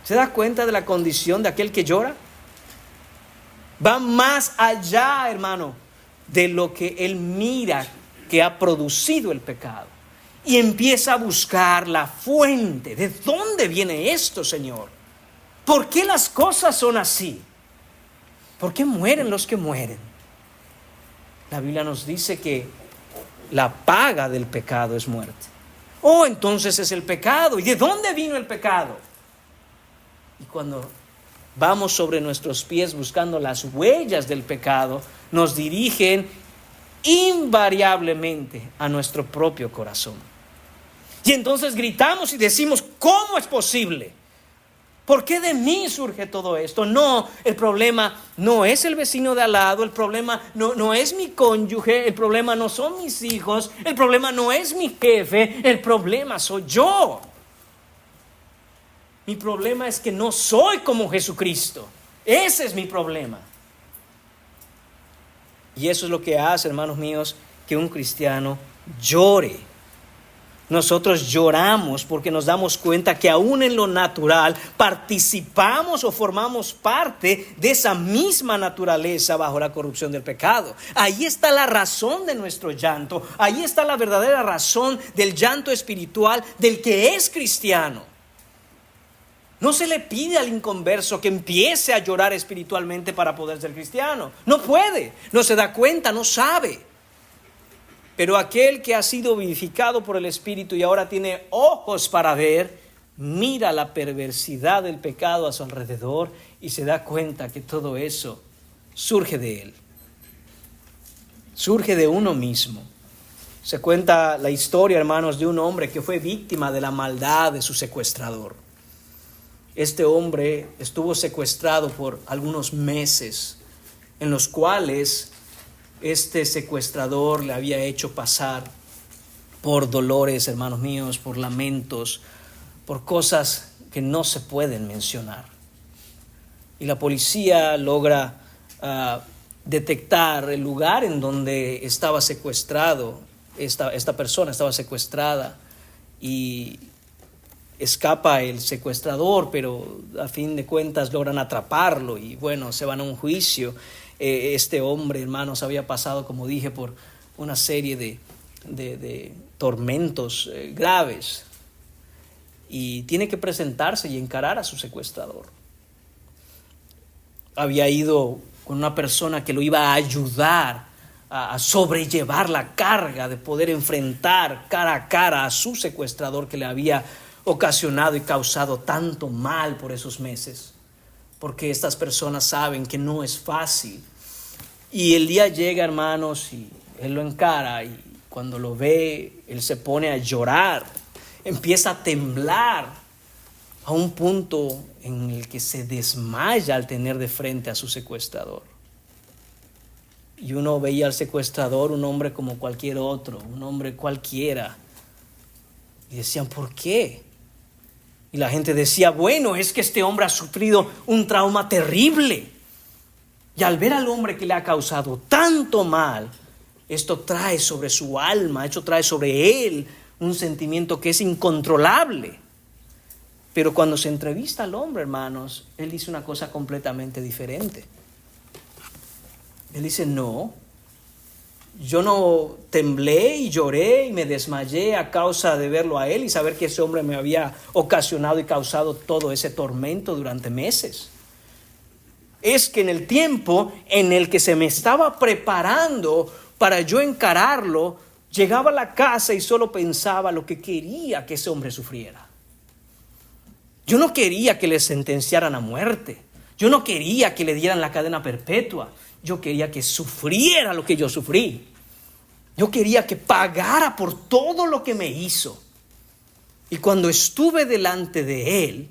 ¿Se da cuenta de la condición de aquel que llora? Va más allá, hermano, de lo que él mira que ha producido el pecado. Y empieza a buscar la fuente. ¿De dónde viene esto, Señor? ¿Por qué las cosas son así? ¿Por qué mueren los que mueren? La Biblia nos dice que la paga del pecado es muerte. Oh, entonces es el pecado. ¿Y de dónde vino el pecado? Y cuando vamos sobre nuestros pies buscando las huellas del pecado, nos dirigen invariablemente a nuestro propio corazón. Y entonces gritamos y decimos, ¿cómo es posible? ¿Por qué de mí surge todo esto? No, el problema no es el vecino de al lado, el problema no es mi cónyuge, el problema no son mis hijos, el problema no es mi jefe, el problema soy yo. Mi problema es que no soy como Jesucristo. Ese es mi problema. Y eso es lo que hace, hermanos míos, que un cristiano llore. Nosotros lloramos porque nos damos cuenta que aún en lo natural participamos o formamos parte de esa misma naturaleza bajo la corrupción del pecado. Ahí está la razón de nuestro llanto. Ahí está la verdadera razón del llanto espiritual del que es cristiano. No se le pide al inconverso que empiece a llorar espiritualmente para poder ser cristiano. No puede, no se da cuenta, no sabe. Pero aquel que ha sido vivificado por el Espíritu y ahora tiene ojos para ver, mira la perversidad del pecado a su alrededor y se da cuenta que todo eso surge de él. Surge de uno mismo. Se cuenta la historia, hermanos, de un hombre que fue víctima de la maldad de su secuestrador. Este hombre estuvo secuestrado por algunos meses, en los cuales este secuestrador le había hecho pasar por dolores, hermanos míos, por lamentos, por cosas que no se pueden mencionar. Y la policía logra detectar el lugar en donde estaba secuestrado. Esta persona estaba secuestrada y escapa el secuestrador, pero a fin de cuentas logran atraparlo y bueno, se van a un juicio. Este hombre, hermanos, había pasado, como dije, por una serie de tormentos graves y tiene que presentarse y encarar a su secuestrador. Había ido con una persona que lo iba a ayudar a sobrellevar la carga de poder enfrentar cara a cara a su secuestrador que le había ocasionado y causado tanto mal por esos meses, porque estas personas saben que no es fácil. Y el día llega, hermanos, y él lo encara y cuando lo ve, él se pone a llorar, empieza a temblar a un punto en el que se desmaya al tener de frente a su secuestrador. Y uno veía al secuestrador, un hombre como cualquier otro, un hombre cualquiera. Y decían, ¿por qué? Y la gente decía, bueno, es que este hombre ha sufrido un trauma terrible. Y al ver al hombre que le ha causado tanto mal, esto trae sobre su alma, esto trae sobre él un sentimiento que es incontrolable. Pero cuando se entrevista al hombre, hermanos, él dice una cosa completamente diferente. Él dice, no, yo no temblé y lloré y me desmayé a causa de verlo a él y saber que ese hombre me había ocasionado y causado todo ese tormento durante meses. Es que en el tiempo en el que se me estaba preparando para yo encararlo, llegaba a la casa y solo pensaba lo que quería que ese hombre sufriera. Yo no quería que le sentenciaran a muerte. Yo no quería que le dieran la cadena perpetua. Yo quería que sufriera lo que yo sufrí. Yo quería que pagara por todo lo que me hizo. Y cuando estuve delante de él,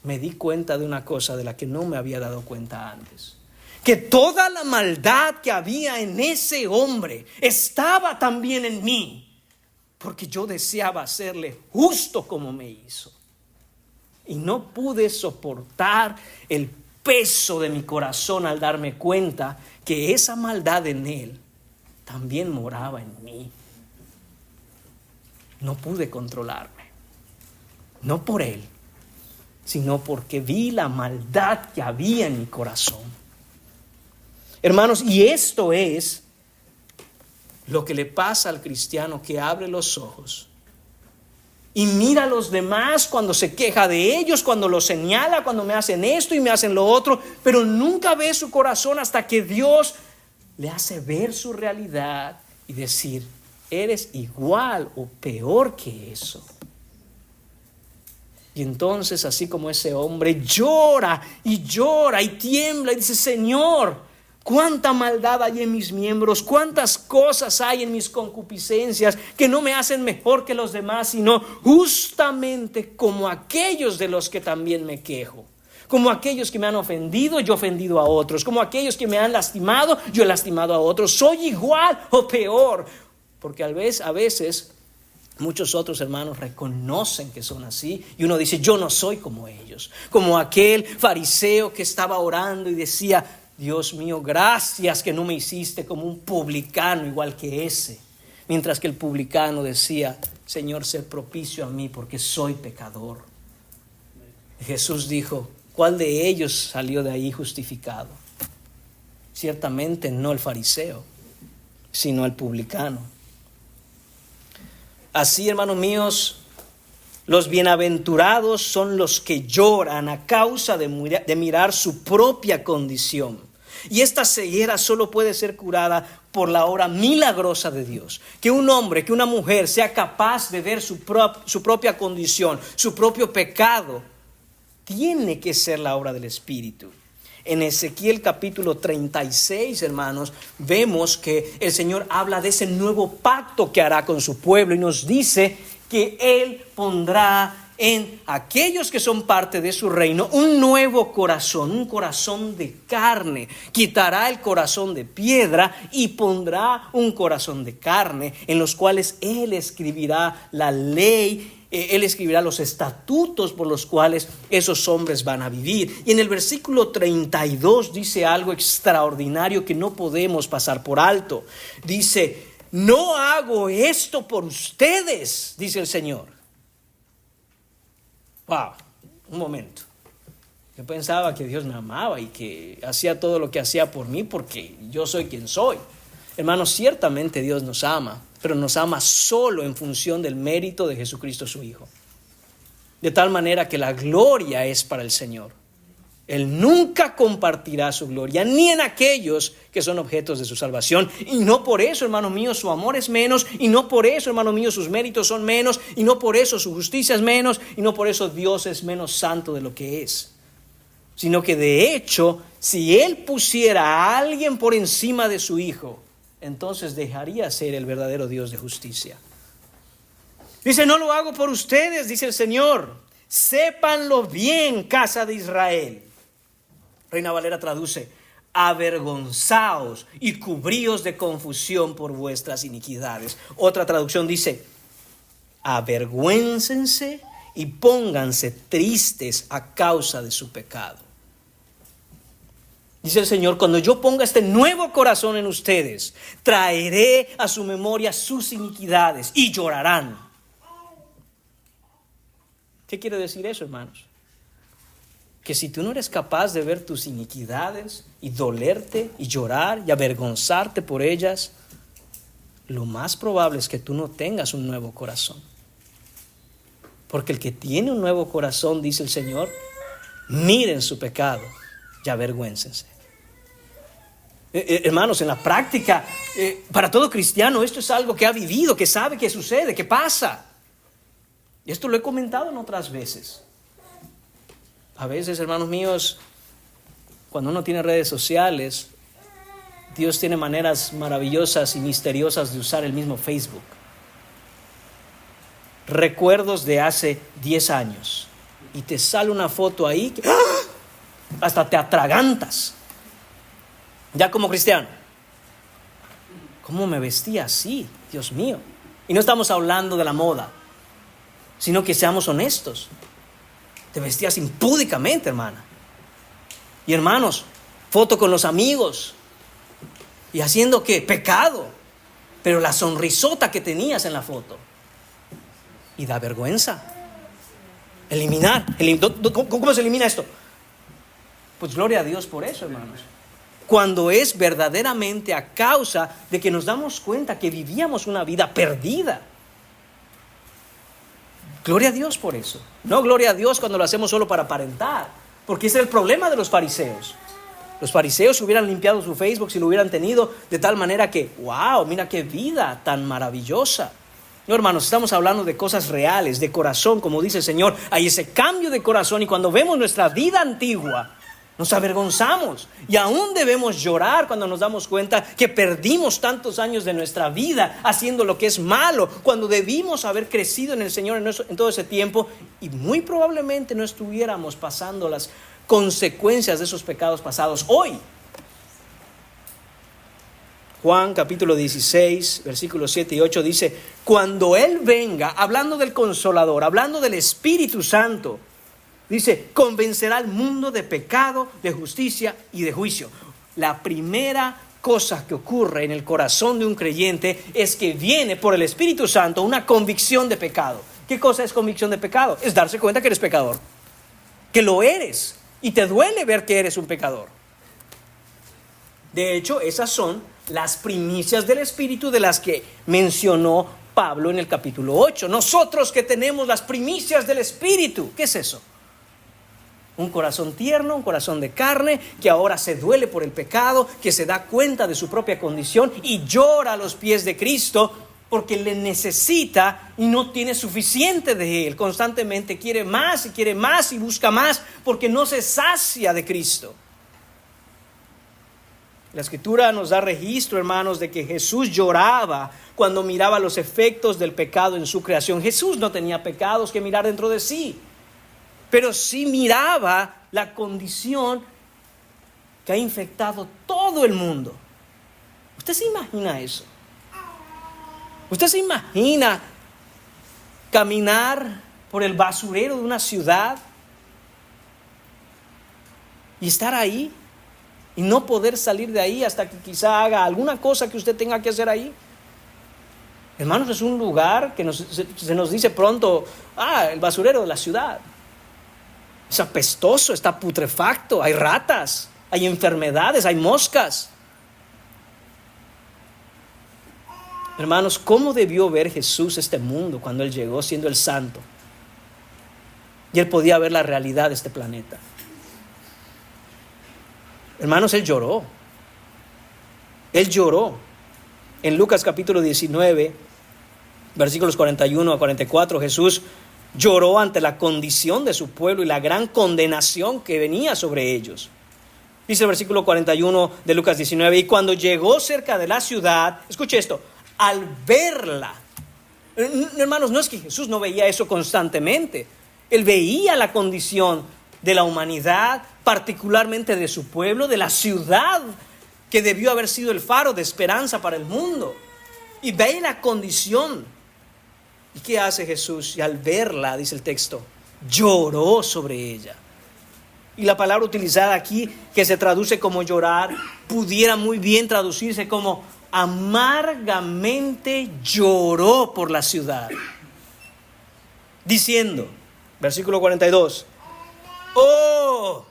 me di cuenta de una cosa de la que no me había dado cuenta antes. Que toda la maldad que había en ese hombre estaba también en mí. Porque yo deseaba hacerle justo como me hizo. Y no pude soportar el peso de mi corazón al darme cuenta que esa maldad en él también moraba en mí. No pude controlarme, no por él, sino porque vi la maldad que había en mi corazón. Hermanos, y esto es lo que le pasa al cristiano que abre los ojos y mira a los demás cuando se queja de ellos, cuando los señala, cuando me hacen esto y me hacen lo otro, pero nunca ve su corazón hasta que Dios le hace ver su realidad y decir, eres igual o peor que eso. Y entonces, así como ese hombre llora y tiembla y dice, Señor, cuánta maldad hay en mis miembros, cuántas cosas hay en mis concupiscencias que no me hacen mejor que los demás, sino justamente como aquellos de los que también me quejo. Como aquellos que me han ofendido, yo he ofendido a otros. Como aquellos que me han lastimado, yo he lastimado a otros. Soy igual o peor. Porque a veces muchos otros hermanos reconocen que son así y uno dice, yo no soy como ellos. Como aquel fariseo que estaba orando y decía, Dios mío, gracias que no me hiciste como un publicano igual que ese. Mientras que el publicano decía, Señor, sé propicio a mí porque soy pecador. Jesús dijo, ¿cuál de ellos salió de ahí justificado? Ciertamente no el fariseo, sino el publicano. Así, hermanos míos, los bienaventurados son los que lloran a causa de mirar su propia condición. Y esta ceguera solo puede ser curada por la obra milagrosa de Dios. Que un hombre, que una mujer sea capaz de ver su propia condición, su propio pecado, tiene que ser la obra del Espíritu. En Ezequiel capítulo 36, hermanos, vemos que el Señor habla de ese nuevo pacto que hará con su pueblo y nos dice que Él pondrá en aquellos que son parte de su reino un nuevo corazón, un corazón de carne. Quitará el corazón de piedra y pondrá un corazón de carne, en los cuales Él escribirá la ley, Él escribirá los estatutos por los cuales esos hombres van a vivir. Y en el versículo 32 dice algo extraordinario que no podemos pasar por alto. Dice: no hago esto por ustedes, dice el Señor. Wow, un momento. Yo pensaba que Dios me amaba y que hacía todo lo que hacía por mí porque yo soy quien soy. Hermanos, ciertamente Dios nos ama, pero nos ama solo en función del mérito de Jesucristo su Hijo. De tal manera que la gloria es para el Señor. Él nunca compartirá su gloria ni en aquellos que son objetos de su salvación. Y no por eso, hermano mío, su amor es menos. Y no por eso, hermano mío, sus méritos son menos. Y no por eso su justicia es menos. Y no por eso Dios es menos santo de lo que es. Sino que de hecho, si Él pusiera a alguien por encima de su Hijo, entonces dejaría ser el verdadero Dios de justicia. Dice: no lo hago por ustedes, dice el Señor. Sépanlo bien, casa de Israel. Reina Valera traduce: avergonzaos y cubríos de confusión por vuestras iniquidades. Otra traducción dice: avergüéncense y pónganse tristes a causa de su pecado. Dice el Señor: cuando yo ponga este nuevo corazón en ustedes, traeré a su memoria sus iniquidades y llorarán. ¿Qué quiere decir eso, hermanos? Que si tú no eres capaz de ver tus iniquidades y dolerte y llorar y avergonzarte por ellas, lo más probable es que tú no tengas un nuevo corazón. Porque el que tiene un nuevo corazón, dice el Señor, miren su pecado y avergüéncense. Hermanos, en la práctica, para todo cristiano, esto es algo que ha vivido, que sabe que sucede, que pasa. Y esto lo he comentado en otras veces. A veces, hermanos míos, cuando uno tiene redes sociales, Dios tiene maneras maravillosas y misteriosas de usar el mismo Facebook. Recuerdos de hace 10 años. Y te sale una foto ahí que hasta te atragantas. Ya como cristiano. ¿Cómo me vestía así? Dios mío. Y no estamos hablando de la moda, sino que seamos honestos. Te vestías impúdicamente, hermana. Y hermanos, foto con los amigos. ¿Y haciendo qué? Pecado. Pero la sonrisota que tenías en la foto. Y da vergüenza. Eliminar. ¿Cómo se elimina esto? Pues gloria a Dios por eso, hermanos. Cuando es verdaderamente a causa de que nos damos cuenta que vivíamos una vida perdida. Gloria a Dios por eso. No gloria a Dios cuando lo hacemos solo para aparentar. Porque ese es el problema de los fariseos. Los fariseos hubieran limpiado su Facebook si lo hubieran tenido de tal manera que, wow, mira qué vida tan maravillosa. No, hermanos, estamos hablando de cosas reales, de corazón, como dice el Señor. Hay ese cambio de corazón y cuando vemos nuestra vida antigua, nos avergonzamos. Y aún debemos llorar cuando nos damos cuenta que perdimos tantos años de nuestra vida haciendo lo que es malo, cuando debimos haber crecido en el Señor en todo ese tiempo y muy probablemente no estuviéramos pasando las consecuencias de esos pecados pasados hoy. Juan capítulo 16, versículos 7 y 8 dice: cuando Él venga, hablando del Consolador, hablando del Espíritu Santo, dice, convencerá al mundo de pecado, de justicia y de juicio. La primera cosa que ocurre en el corazón de un creyente es que viene por el Espíritu Santo una convicción de pecado. ¿Qué cosa es convicción de pecado? Es darse cuenta que eres pecador, que lo eres y te duele ver que eres un pecador. De hecho, esas son las primicias del Espíritu de las que mencionó Pablo en el capítulo 8. Nosotros que tenemos las primicias del Espíritu, ¿qué es eso? Un corazón tierno, un corazón de carne, que ahora se duele por el pecado, que se da cuenta de su propia condición y llora a los pies de Cristo porque le necesita y no tiene suficiente de Él. Constantemente quiere más y busca más porque no se sacia de Cristo. La Escritura nos da registro, hermanos, de que Jesús lloraba cuando miraba los efectos del pecado en su creación. Jesús no tenía pecados que mirar dentro de sí, pero sí miraba la condición que ha infectado todo el mundo. ¿Usted se imagina eso? ¿Usted se imagina caminar por el basurero de una ciudad y estar ahí y no poder salir de ahí hasta que quizá haga alguna cosa que usted tenga que hacer ahí? Hermanos, es un lugar que se nos dice pronto, el basurero de la ciudad. Es apestoso, está putrefacto, hay ratas, hay enfermedades, hay moscas. Hermanos, ¿cómo debió ver Jesús este mundo cuando Él llegó siendo el santo? Y Él podía ver la realidad de este planeta. Hermanos, Él lloró. Él lloró. En Lucas capítulo 19, versículos 41 a 44, Jesús lloró ante la condición de su pueblo y la gran condenación que venía sobre ellos. Dice el versículo 41 de Lucas 19, y cuando llegó cerca de la ciudad, escuche esto, al verla, hermanos, no es que Jesús no veía eso constantemente, Él veía la condición de la humanidad, particularmente de su pueblo, de la ciudad que debió haber sido el faro de esperanza para el mundo, y ve la condición. ¿Y qué hace Jesús? Y al verla, dice el texto, lloró sobre ella. Y la palabra utilizada aquí, que se traduce como llorar, pudiera muy bien traducirse como amargamente lloró por la ciudad, diciendo, versículo 42, oh,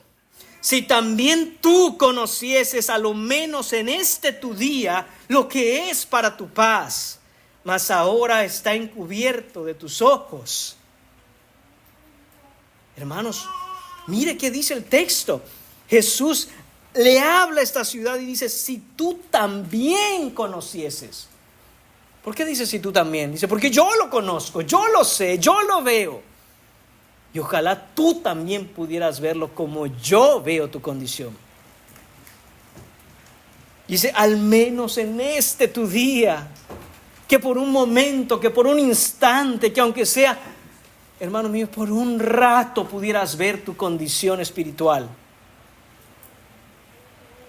si también tú conocieses a lo menos en este tu día lo que es para tu paz, mas ahora está encubierto de tus ojos. Hermanos, mire qué dice el texto. Jesús le habla a esta ciudad y dice, si tú también conocieses. ¿Por qué dice si tú también? Dice, porque yo lo conozco, yo lo sé, yo lo veo. Y ojalá tú también pudieras verlo como yo veo tu condición. Dice, al menos en este tu día, que por un momento, que por un instante, que aunque sea, hermano mío, por un rato pudieras ver tu condición espiritual.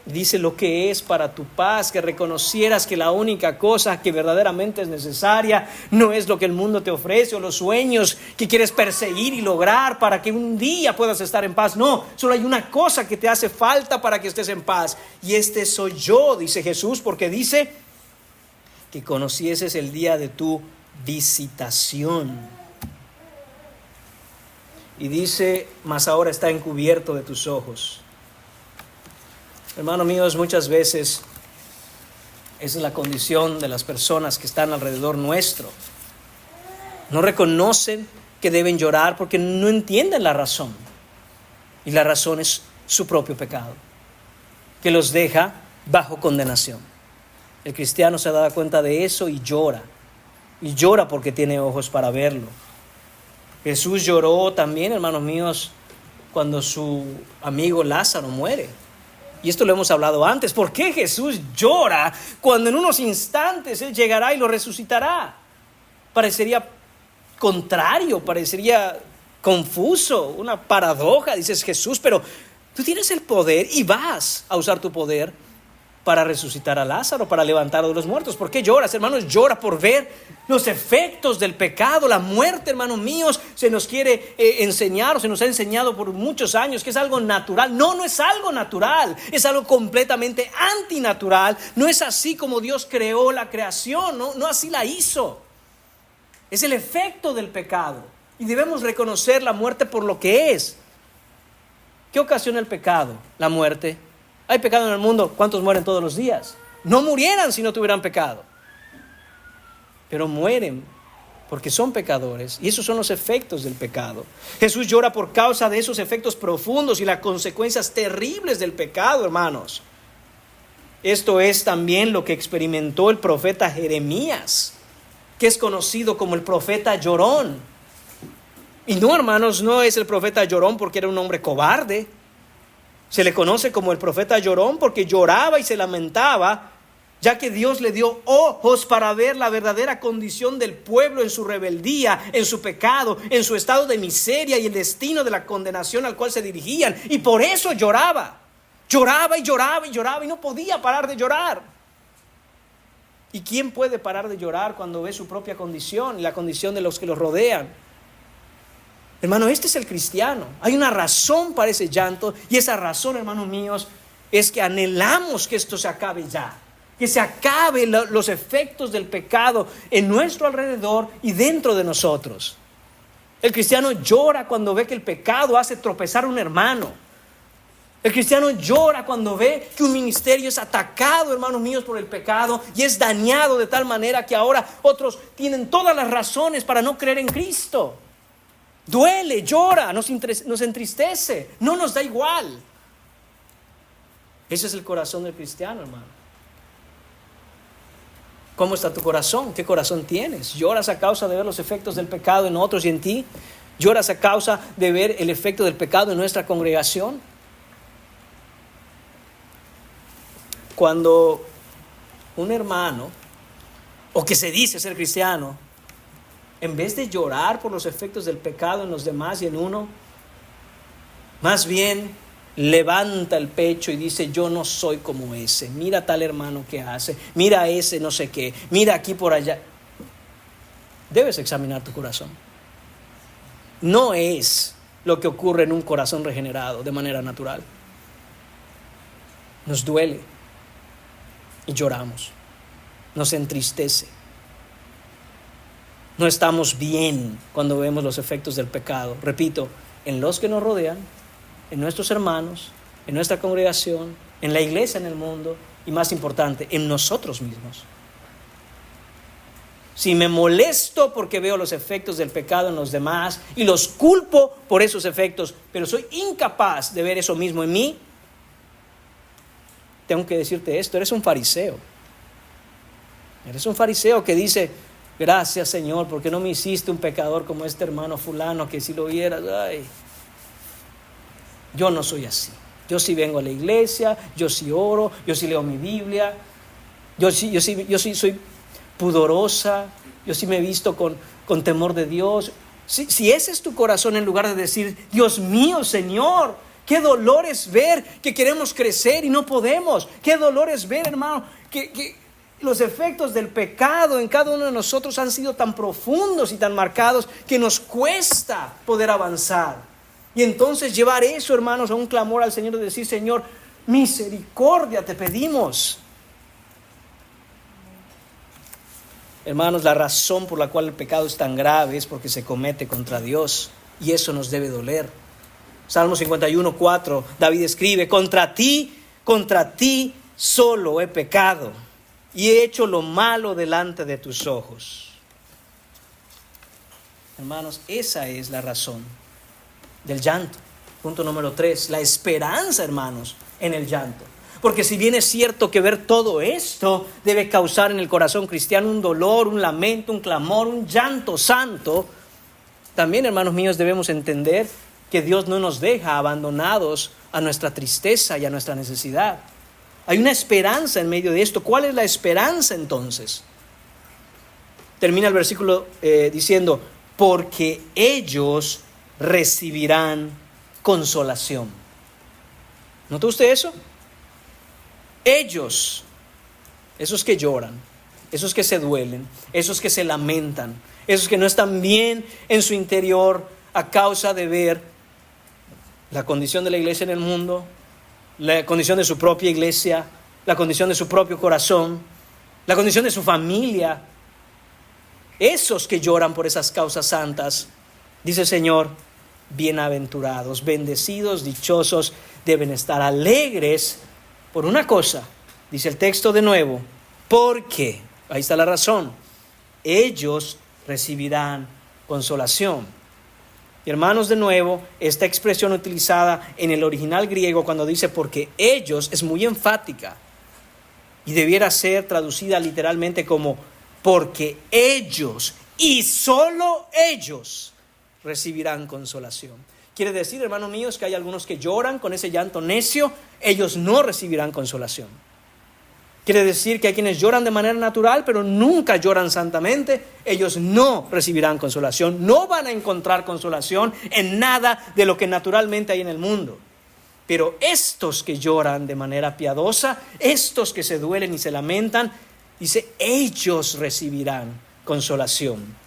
Dice lo que es para tu paz, que reconocieras que la única cosa que verdaderamente es necesaria no es lo que el mundo te ofrece o los sueños que quieres perseguir y lograr para que un día puedas estar en paz. No, solo hay una cosa que te hace falta para que estés en paz. Y este soy yo, dice Jesús, porque dice que conocieses el día de tu visitación. Y dice, mas ahora está encubierto de tus ojos. Hermanos míos, muchas veces esa es la condición de las personas que están alrededor nuestro. No reconocen que deben llorar porque no entienden la razón. Y la razón es su propio pecado, que los deja bajo condenación. El cristiano se da cuenta de eso y llora. Y llora porque tiene ojos para verlo. Jesús lloró también, hermanos míos, cuando su amigo Lázaro muere. Y esto lo hemos hablado antes. ¿Por qué Jesús llora cuando en unos instantes Él llegará y lo resucitará? Parecería contrario, parecería confuso, una paradoja. Dices, Jesús, pero tú tienes el poder y vas a usar tu poder para resucitar a Lázaro, para levantarlo de los muertos. ¿Por qué lloras, hermanos? Llora por ver los efectos del pecado, la muerte, hermanos míos. Se nos quiere enseñar, o se nos ha enseñado por muchos años que es algo natural. No, no es algo natural, es algo completamente antinatural. No es así como Dios creó la creación, no así la hizo. Es el efecto del pecado y debemos reconocer la muerte por lo que es. ¿Qué ocasiona el pecado? La muerte. Hay pecado en el mundo. ¿Cuántos mueren todos los días? No murieran si no tuvieran pecado, pero mueren porque son pecadores, y esos son los efectos del pecado. Jesús llora por causa de esos efectos profundos y las consecuencias terribles del pecado, hermanos. Esto es también lo que experimentó el profeta Jeremías, que es conocido como el profeta llorón. Y no, hermanos, no es el profeta llorón porque era un hombre cobarde. Se le conoce como el profeta llorón porque lloraba y se lamentaba, ya que Dios le dio ojos para ver la verdadera condición del pueblo en su rebeldía, en su pecado, en su estado de miseria y el destino de la condenación al cual se dirigían. Y por eso lloraba. Lloraba y lloraba y lloraba y no podía parar de llorar. ¿Y quién puede parar de llorar cuando ve su propia condición y la condición de los que los rodean? Hermano, este es el cristiano. Hay una razón para ese llanto, y esa razón, hermanos míos, es que anhelamos que esto se acabe ya. Que se acaben los efectos del pecado en nuestro alrededor y dentro de nosotros. El cristiano llora cuando ve que el pecado hace tropezar a un hermano. El cristiano llora cuando ve que un ministerio es atacado, hermanos míos, por el pecado y es dañado de tal manera que ahora otros tienen todas las razones para no creer en Cristo. Duele, llora, nos entristece, no nos da igual. Ese es el corazón del cristiano, hermano. ¿Cómo está tu corazón? ¿Qué corazón tienes? ¿Lloras a causa de ver los efectos del pecado en otros y en ti? ¿Lloras a causa de ver el efecto del pecado en nuestra congregación? Cuando un hermano, o que se dice ser cristiano, en vez de llorar por los efectos del pecado en los demás y en uno, más bien levanta el pecho y dice: yo no soy como ese, mira tal hermano que hace, mira ese no sé qué, mira aquí por allá. Debes examinar tu corazón. No es lo que ocurre en un corazón regenerado de manera natural. Nos duele y lloramos, nos entristece. No estamos bien cuando vemos los efectos del pecado, repito, en los que nos rodean, en nuestros hermanos, en nuestra congregación, en la iglesia, en el mundo, y más importante, en nosotros mismos. Si me molesto porque veo los efectos del pecado en los demás y los culpo por esos efectos, pero soy incapaz de ver eso mismo en mí, tengo que decirte esto: eres un fariseo. Eres un fariseo que dice: gracias, Señor, porque no me hiciste un pecador como este hermano fulano, que si lo vieras, ay, yo no soy así. Yo sí vengo a la iglesia, yo sí oro, yo sí leo mi Biblia, yo sí soy pudorosa, yo sí me he visto con temor de Dios. Si ese es tu corazón, en lugar de decir: Dios mío, Señor, qué dolor es ver que queremos crecer y no podemos, qué dolor es ver, hermano, que los efectos del pecado en cada uno de nosotros han sido tan profundos y tan marcados que nos cuesta poder avanzar. Y entonces llevar eso, hermanos, a un clamor al Señor, de decir: Señor, misericordia te pedimos. Hermanos, la razón por la cual el pecado es tan grave es porque se comete contra Dios, y eso nos debe doler. Salmo 51:4, David escribe: contra ti solo he pecado y he hecho lo malo delante de tus ojos. Hermanos, esa es la razón del llanto. Punto número 3, la esperanza, hermanos, en el llanto. Porque si bien es cierto que ver todo esto debe causar en el corazón cristiano un dolor, un lamento, un clamor, un llanto santo, también, hermanos míos, debemos entender que Dios no nos deja abandonados a nuestra tristeza y a nuestra necesidad. Hay una esperanza en medio de esto. ¿Cuál es la esperanza entonces? Termina el versículo diciendo: porque ellos recibirán consolación. ¿Notó usted eso? Ellos, esos que lloran, esos que se duelen, esos que se lamentan, esos que no están bien en su interior a causa de ver la condición de la iglesia en el mundo, la condición de su propia iglesia, la condición de su propio corazón, la condición de su familia. Esos que lloran por esas causas santas, dice el Señor: bienaventurados, bendecidos, dichosos, deben estar alegres por una cosa. Dice el texto de nuevo: porque, ahí está la razón, ellos recibirán consolación. Y hermanos, de nuevo, esta expresión utilizada en el original griego cuando dice porque ellos es muy enfática y debiera ser traducida literalmente como porque ellos y solo ellos recibirán consolación. Quiere decir, hermanos míos, que hay algunos que lloran con ese llanto necio, ellos no recibirán consolación. Quiere decir que hay quienes lloran de manera natural, pero nunca lloran santamente, ellos no recibirán consolación, no van a encontrar consolación en nada de lo que naturalmente hay en el mundo. Pero estos que lloran de manera piadosa, estos que se duelen y se lamentan, dice, ellos recibirán consolación.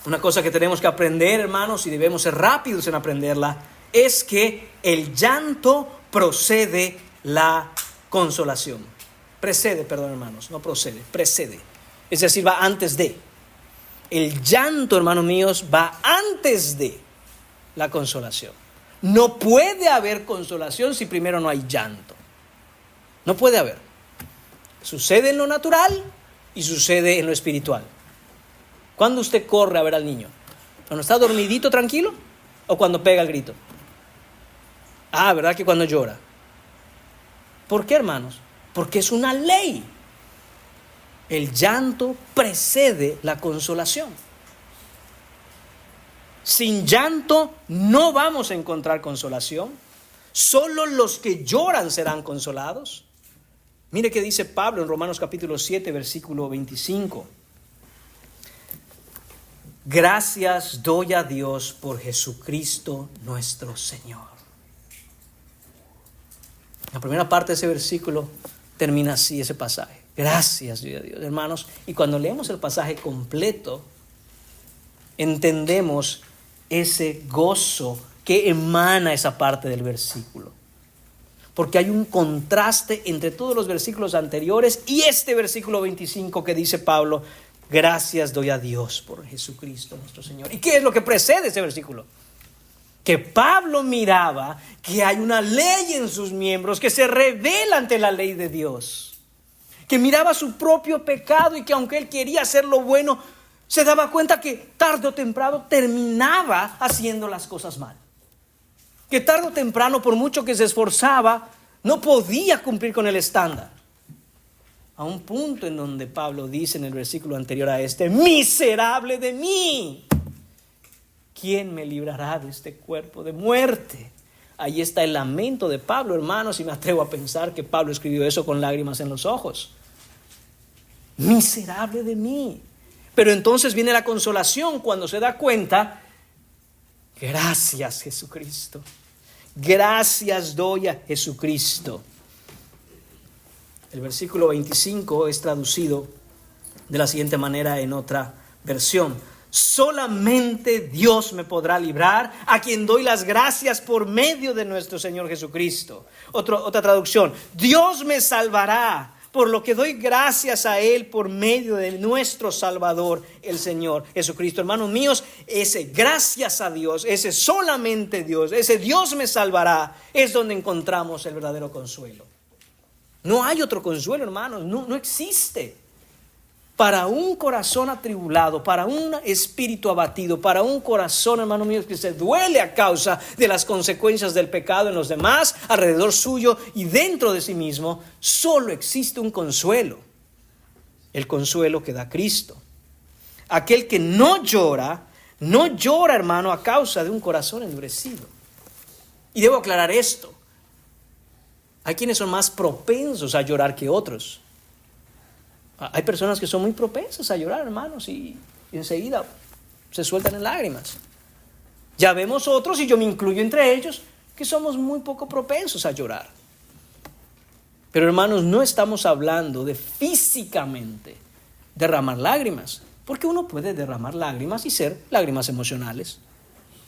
Una cosa que tenemos que aprender, hermanos, y debemos ser rápidos en aprenderla, es que el llanto precede la consolación. Precede, perdón, hermanos, no procede, precede. Es decir, va antes de. El llanto, hermanos míos, va antes de la consolación. No puede haber consolación si primero no hay llanto. No puede haber. Sucede en lo natural y sucede en lo espiritual. ¿Cuándo usted corre a ver al niño? ¿Cuando está dormidito, tranquilo? ¿O cuando pega el grito? ¿Verdad que cuando llora? ¿Por qué, hermanos? Porque es una ley. El llanto precede la consolación. Sin llanto no vamos a encontrar consolación. Solo los que lloran serán consolados. Mire qué dice Pablo en Romanos capítulo 7, versículo 25. Gracias doy a Dios por Jesucristo nuestro Señor. La primera parte de ese versículo termina así, ese pasaje. Gracias doy a Dios, hermanos. Y cuando leemos el pasaje completo, entendemos ese gozo que emana esa parte del versículo. Porque hay un contraste entre todos los versículos anteriores y este versículo 25 que dice Pablo, gracias doy a Dios por Jesucristo nuestro Señor. ¿Y qué es lo que precede ese versículo? Que Pablo miraba que hay una ley en sus miembros que se revela ante la ley de Dios. Que miraba su propio pecado y que aunque él quería hacer lo bueno, se daba cuenta que tarde o temprano terminaba haciendo las cosas mal. Que tarde o temprano, por mucho que se esforzaba, no podía cumplir con el estándar. A un punto en donde Pablo dice en el versículo anterior a este, miserable de mí, ¿quién me librará de este cuerpo de muerte? Ahí está el lamento de Pablo, hermanos, y me atrevo a pensar que Pablo escribió eso con lágrimas en los ojos. Miserable de mí. Pero entonces viene la consolación cuando se da cuenta, gracias Jesucristo, gracias doy a Jesucristo. El versículo 25 es traducido de la siguiente manera en otra versión. Solamente Dios me podrá librar, a quien doy las gracias por medio de nuestro Señor Jesucristo. Otra traducción, Dios me salvará, por lo que doy gracias a Él por medio de nuestro Salvador, el Señor Jesucristo. Hermanos míos, ese gracias a Dios, ese solamente Dios, ese Dios me salvará, es donde encontramos el verdadero consuelo. No hay otro consuelo, hermanos, no existe. Para un corazón atribulado, para un espíritu abatido, para un corazón, hermanos míos, que se duele a causa de las consecuencias del pecado en los demás, alrededor suyo y dentro de sí mismo, solo existe un consuelo. El consuelo que da Cristo. Aquel que no llora, hermano, a causa de un corazón endurecido. Y debo aclarar esto. Hay quienes son más propensos a llorar que otros. Hay personas que son muy propensas a llorar, hermanos, y enseguida se sueltan en lágrimas. Ya vemos otros, y yo me incluyo entre ellos, que somos muy poco propensos a llorar. Pero, hermanos, no estamos hablando de físicamente derramar lágrimas, porque uno puede derramar lágrimas y ser lágrimas emocionales.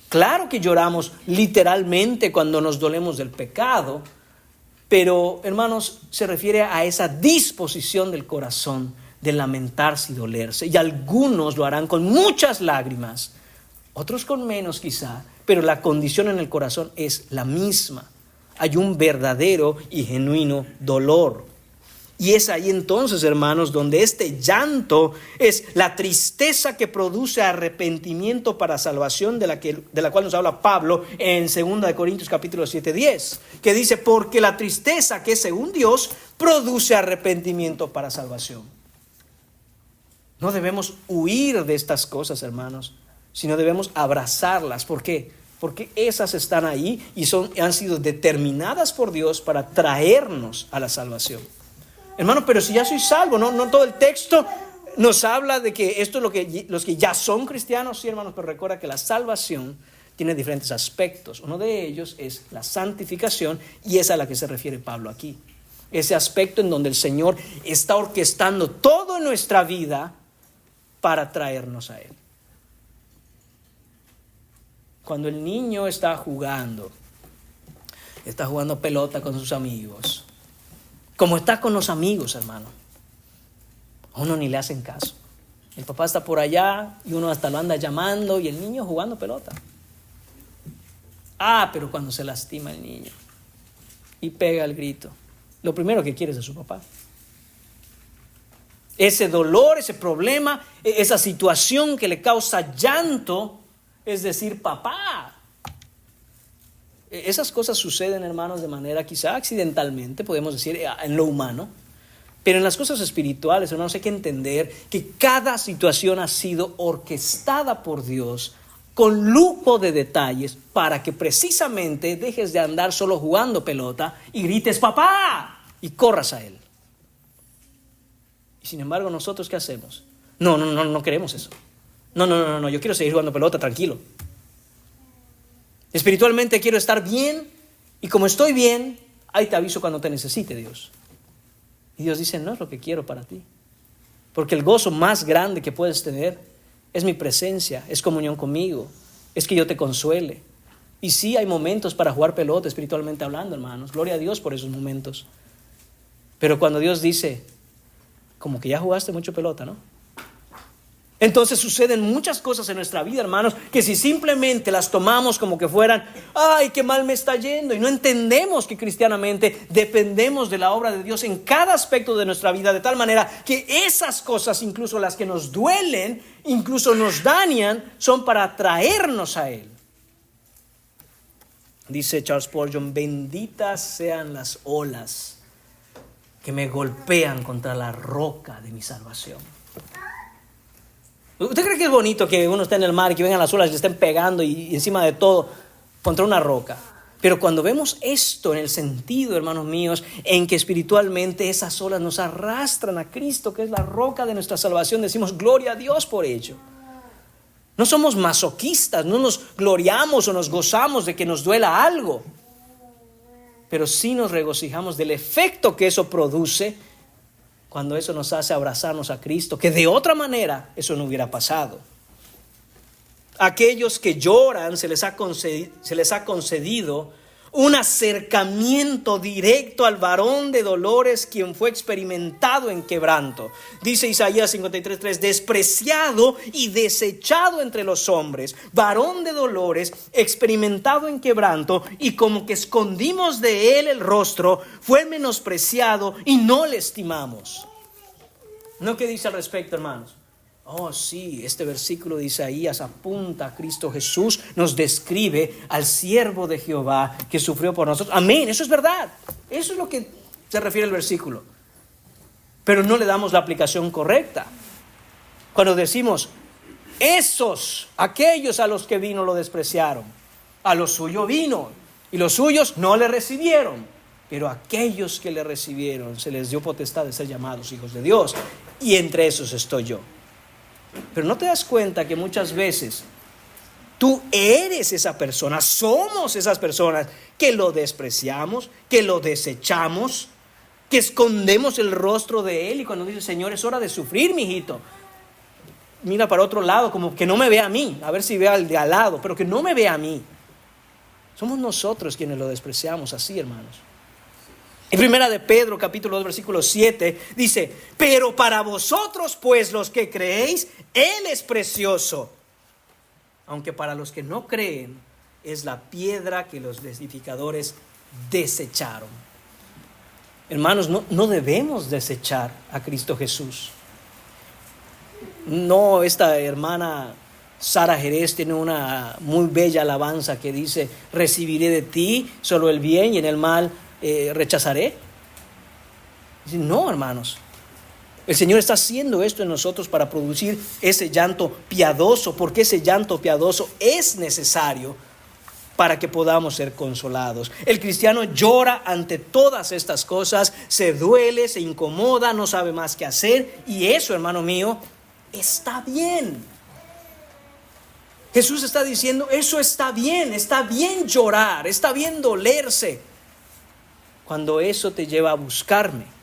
Claro que lloramos literalmente cuando nos dolemos del pecado, pero, hermanos, se refiere a esa disposición del corazón de lamentarse y dolerse. Y algunos lo harán con muchas lágrimas, otros con menos quizá, pero la condición en el corazón es la misma. Hay un verdadero y genuino dolor. Y es ahí entonces, hermanos, donde este llanto es la tristeza que produce arrepentimiento para salvación, de la cual nos habla Pablo en 2 Corintios capítulo 7:10, que dice, porque la tristeza que es según Dios produce arrepentimiento para salvación. No debemos huir de estas cosas, hermanos, sino debemos abrazarlas. ¿Por qué? Porque esas están ahí y han sido determinadas por Dios para traernos a la salvación. Hermano, pero si ya soy salvo, no todo el texto nos habla de que esto es lo que los que ya son cristianos, sí, hermanos, pero recuerda que la salvación tiene diferentes aspectos. Uno de ellos es la santificación, y es a la que se refiere Pablo aquí. Ese aspecto en donde el Señor está orquestando todo en nuestra vida para traernos a Él. Cuando el niño está jugando pelota con sus amigos, como está con los amigos, hermano, a uno ni le hacen caso. El papá está por allá y uno hasta lo anda llamando, y el niño jugando pelota. Pero cuando se lastima el niño y pega el grito, lo primero que quiere es a su papá. Ese dolor, ese problema, esa situación que le causa llanto, es decir, papá. Esas cosas suceden, hermanos, de manera quizá accidentalmente, podemos decir, en lo humano. Pero en las cosas espirituales, hermanos, hay que entender que cada situación ha sido orquestada por Dios con lujo de detalles para que precisamente dejes de andar solo jugando pelota y grites papá y corras a Él. Y sin embargo, ¿nosotros qué hacemos? No queremos eso. No, yo quiero seguir jugando pelota tranquilo. Espiritualmente quiero estar bien, y como estoy bien, ahí te aviso cuando te necesite, Dios. Y Dios dice, no es lo que quiero para ti. Porque el gozo más grande que puedes tener es mi presencia, es comunión conmigo, es que yo te consuele. Y sí, hay momentos para jugar pelota espiritualmente hablando, hermanos. Gloria a Dios por esos momentos. Pero cuando Dios dice, como que ya jugaste mucho pelota, ¿no? Entonces suceden muchas cosas en nuestra vida, hermanos, que si simplemente las tomamos como que fueran, ¡ay, qué mal me está yendo! Y no entendemos que cristianamente dependemos de la obra de Dios en cada aspecto de nuestra vida, de tal manera que esas cosas, incluso las que nos duelen, incluso nos dañan, son para atraernos a Él. Dice Charles Spurgeon, benditas sean las olas que me golpean contra la roca de mi salvación. ¿Usted cree que es bonito que uno esté en el mar y que vengan las olas y le estén pegando y encima de todo contra una roca? Pero cuando vemos esto en el sentido, hermanos míos, en que espiritualmente esas olas nos arrastran a Cristo, que es la roca de nuestra salvación, decimos gloria a Dios por ello. No somos masoquistas, no nos gloriamos o nos gozamos de que nos duela algo, pero sí nos regocijamos del efecto que eso produce cuando eso nos hace abrazarnos a Cristo, que de otra manera eso no hubiera pasado. Aquellos que lloran se les ha concedido un acercamiento directo al varón de dolores, quien fue experimentado en quebranto. Dice Isaías 53:3, despreciado y desechado entre los hombres, varón de dolores, experimentado en quebranto, y como que escondimos de él el rostro, fue menospreciado y no le estimamos. ¿No? ¿Qué dice al respecto, hermanos? Oh, sí, este versículo de Isaías apunta a Cristo Jesús, nos describe al siervo de Jehová que sufrió por nosotros. Amén, eso es verdad. Eso es lo que se refiere el versículo. Pero no le damos la aplicación correcta. Cuando decimos, aquellos a los que vino lo despreciaron, a los suyos vino, y los suyos no le recibieron. Pero a aquellos que le recibieron se les dio potestad de ser llamados hijos de Dios. Y entre esos estoy yo. Pero no te das cuenta que muchas veces tú eres esa persona, somos esas personas que lo despreciamos, que lo desechamos, que escondemos el rostro de Él, y cuando dice, Señor, es hora de sufrir, mijito, mira para otro lado, como que no me vea a mí, a ver si ve al de al lado, pero que no me vea a mí. Somos nosotros quienes lo despreciamos así, hermanos. En primera de Pedro, capítulo 2, versículo 7, dice, pero para vosotros, pues, los que creéis, Él es precioso. Aunque para los que no creen, es la piedra que los edificadores desecharon. Hermanos, no debemos desechar a Cristo Jesús. No, esta hermana Sara Jerez tiene una muy bella alabanza que dice: recibiré de ti solo el bien y en el mal rechazaré. No, hermanos. El Señor está haciendo esto en nosotros para producir ese llanto piadoso, porque ese llanto piadoso es necesario para que podamos ser consolados. El cristiano llora ante todas estas cosas, se duele, se incomoda, no sabe más qué hacer, y eso, hermano mío, está bien. Jesús está diciendo, eso está bien llorar, está bien dolerse, cuando eso te lleva a buscarme.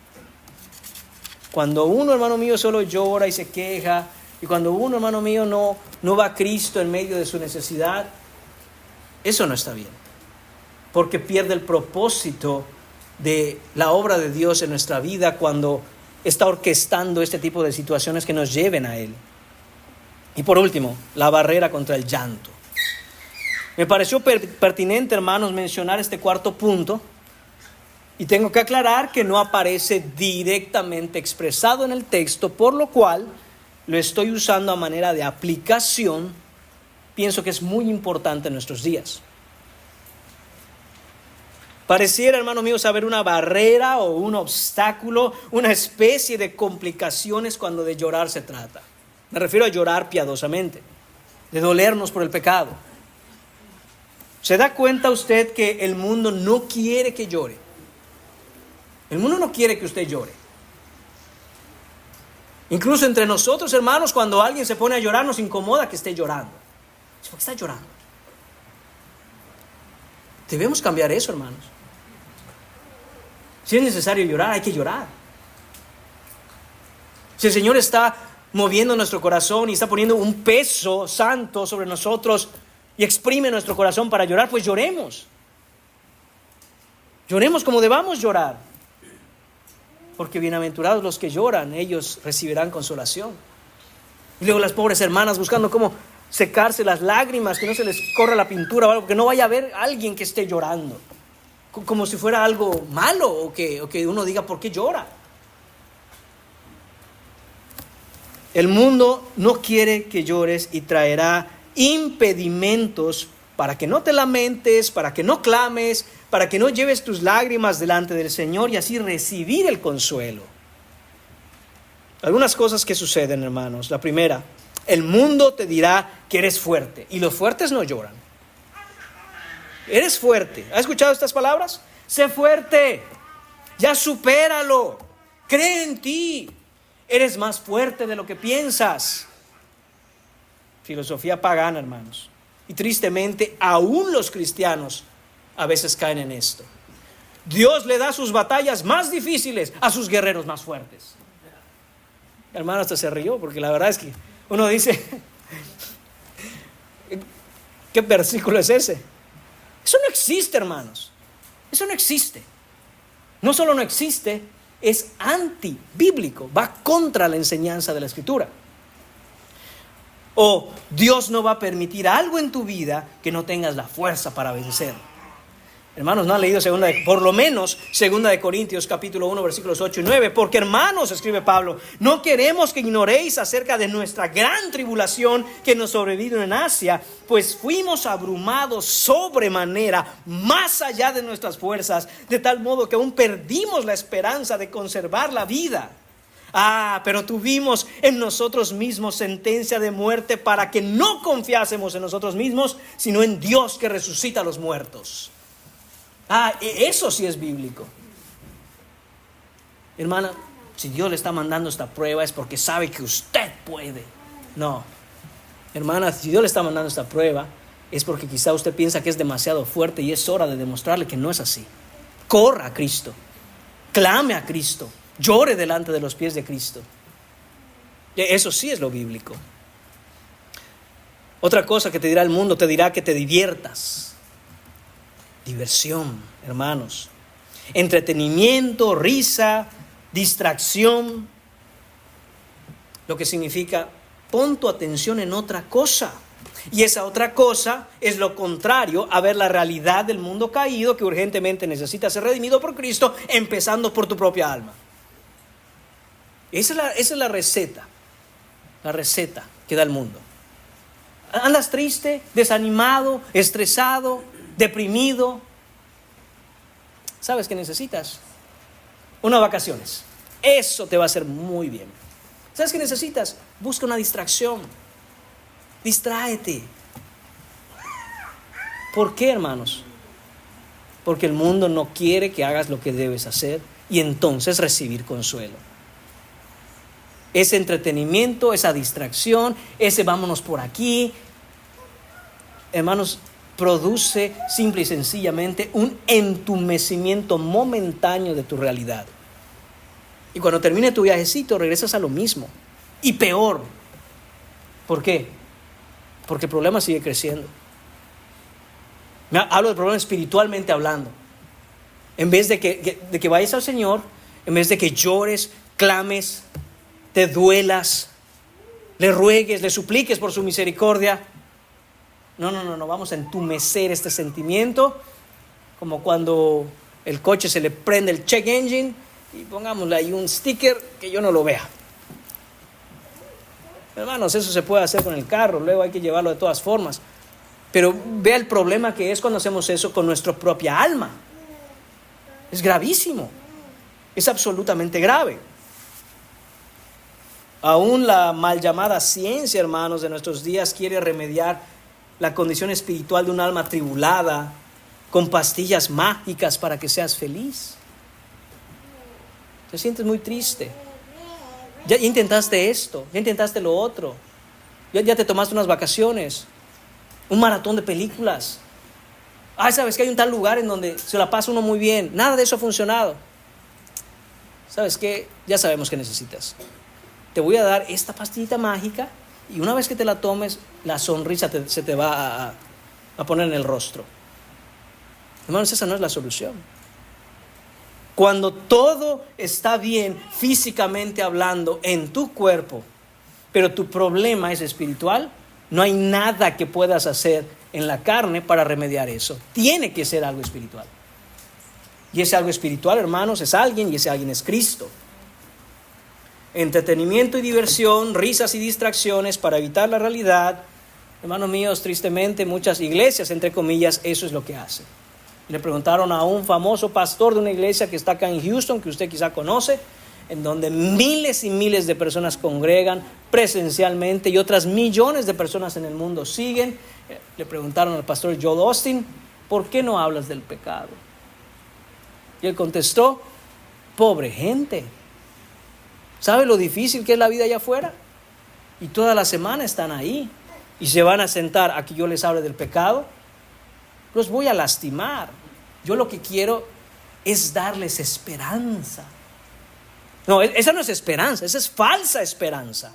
Cuando uno, hermano mío, solo llora y se queja, y cuando uno, hermano mío, no va a Cristo en medio de su necesidad, eso no está bien, porque pierde el propósito de la obra de Dios en nuestra vida cuando está orquestando este tipo de situaciones que nos lleven a Él. Y por último, la barrera contra el llanto. Me pareció pertinente, hermanos, mencionar este cuarto punto, y tengo que aclarar que no aparece directamente expresado en el texto, por lo cual lo estoy usando a manera de aplicación. Pienso que es muy importante en nuestros días. Pareciera, hermano mío, saber una barrera o un obstáculo, una especie de complicaciones cuando de llorar se trata. Me refiero a llorar piadosamente, de dolernos por el pecado. ¿Se da cuenta usted que el mundo no quiere que llore? El mundo no quiere que usted llore. Incluso entre nosotros, hermanos, cuando alguien se pone a llorar, nos incomoda que esté llorando. ¿Por qué está llorando? Debemos cambiar eso, hermanos. Si es necesario llorar, hay que llorar. Si el Señor está moviendo nuestro corazón y está poniendo un peso santo sobre nosotros y exprime nuestro corazón para llorar, pues lloremos. Lloremos como debamos llorar. Porque bienaventurados los que lloran, ellos recibirán consolación. Y luego las pobres hermanas buscando cómo secarse las lágrimas, que no se les corra la pintura o algo, que no vaya a haber alguien que esté llorando, como si fuera algo malo, o que uno diga ¿por qué llora? El mundo no quiere que llores y traerá impedimentos para que no te lamentes, para que no clames, para que no lleves tus lágrimas delante del Señor y así recibir el consuelo. Algunas cosas que suceden, hermanos. La primera, el mundo te dirá que eres fuerte, y los fuertes no lloran. Eres fuerte. ¿Has escuchado estas palabras? Sé fuerte, ya supéralo, cree en ti, eres más fuerte de lo que piensas. Filosofía pagana, hermanos. Y tristemente, aún los cristianos a veces caen en esto. Dios le da sus batallas más difíciles a sus guerreros más fuertes. Hermano, hasta se rió, porque la verdad es que uno dice, ¿qué versículo es ese? Eso no existe, hermanos. Eso no existe. No solo no existe, es antibíblico, va contra la enseñanza de la Escritura. O Dios no va a permitir algo en tu vida que no tengas la fuerza para vencer. Hermanos, ¿no han leído por lo menos 2 de Corintios capítulo 1 versículos 8 y 9? Porque, hermanos, escribe Pablo, no queremos que ignoréis acerca de nuestra gran tribulación que nos sobrevino en Asia, pues fuimos abrumados sobremanera, más allá de nuestras fuerzas, de tal modo que aún perdimos la esperanza de conservar la vida. Pero tuvimos en nosotros mismos sentencia de muerte para que no confiásemos en nosotros mismos, sino en Dios que resucita a los muertos. Eso sí es bíblico. Hermana, si Dios le está mandando esta prueba es porque sabe que usted puede. No, hermana, si Dios le está mandando esta prueba es porque quizá usted piensa que es demasiado fuerte y es hora de demostrarle que no es así. Corra a Cristo, clame a Cristo, llore delante de los pies de Cristo. Eso sí es lo bíblico. Otra cosa que te dirá el mundo, te dirá que te diviertas. Diversión, hermanos, entretenimiento, risa, distracción, lo que significa pon tu atención en otra cosa. Y esa otra cosa es lo contrario a ver la realidad del mundo caído que urgentemente necesita ser redimido por Cristo, empezando por tu propia alma. Esa es la receta que da el mundo. Andas triste, desanimado, estresado, deprimido. ¿Sabes qué necesitas? Unas vacaciones. Eso te va a hacer muy bien. ¿Sabes qué necesitas? Busca una distracción. Distráete. ¿Por qué, hermanos? Porque el mundo no quiere que hagas lo que debes hacer y entonces recibir consuelo. Ese entretenimiento, esa distracción, ese vámonos por aquí, hermanos, produce simple y sencillamente un entumecimiento momentáneo de tu realidad. Y cuando termine tu viajecito, regresas a lo mismo. Y peor. ¿Por qué? Porque el problema sigue creciendo. Hablo del problema espiritualmente hablando. En vez de que vayas al Señor, en vez de que llores, clames, te duelas, le ruegues, le supliques por su misericordia. No, vamos a entumecer este sentimiento, como cuando el coche se le prende el check engine y pongámosle ahí un sticker que yo no lo vea. Hermanos, eso se puede hacer con el carro, luego hay que llevarlo de todas formas. Pero vea el problema que es cuando hacemos eso con nuestra propia alma. Es gravísimo, es absolutamente grave. Aún la mal llamada ciencia, hermanos, de nuestros días quiere remediar la condición espiritual de un alma atribulada con pastillas mágicas para que seas feliz. Te sientes muy triste. Ya intentaste esto, ya intentaste lo otro. Ya te tomaste unas vacaciones, un maratón de películas. ¿Sabes que hay un tal lugar en donde se la pasa uno muy bien? Nada de eso ha funcionado. ¿Sabes qué? Ya sabemos qué necesitas. Te voy a dar esta pastillita mágica y una vez que te la tomes, la sonrisa se te va a poner en el rostro. Hermanos, esa no es la solución. Cuando todo está bien físicamente hablando en tu cuerpo, pero tu problema es espiritual, no hay nada que puedas hacer en la carne para remediar eso. Tiene que ser algo espiritual. Y ese algo espiritual, hermanos, es alguien, y ese alguien es Cristo. Entretenimiento y diversión, risas y distracciones para evitar la realidad. Hermanos míos, tristemente muchas iglesias, entre comillas, eso es lo que hacen. Le preguntaron a un famoso pastor de una iglesia que está acá en Houston, que usted quizá conoce, en donde miles y miles de personas congregan presencialmente y otras millones de personas en el mundo siguen. Le preguntaron al pastor Joel Austin, ¿por qué no hablas del pecado? Y él contestó, pobre gente. ¿Sabe lo difícil que es la vida allá afuera? Y toda la semana están ahí y se van a sentar a que yo les hable del pecado. Los voy a lastimar. Yo lo que quiero es darles esperanza. No, esa no es esperanza, esa es falsa esperanza.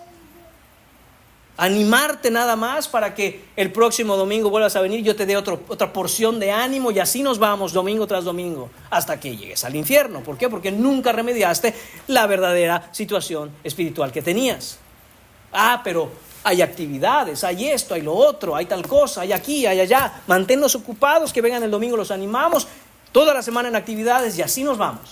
Animarte nada más para que el próximo domingo vuelvas a venir y yo te dé otra porción de ánimo y así nos vamos domingo tras domingo hasta que llegues al infierno. ¿Por qué? Porque nunca remediaste la verdadera situación espiritual que tenías. Pero hay actividades, hay esto, hay lo otro, hay tal cosa, hay aquí, hay allá. Manténnos ocupados, que vengan el domingo, los animamos, toda la semana en actividades y así nos vamos.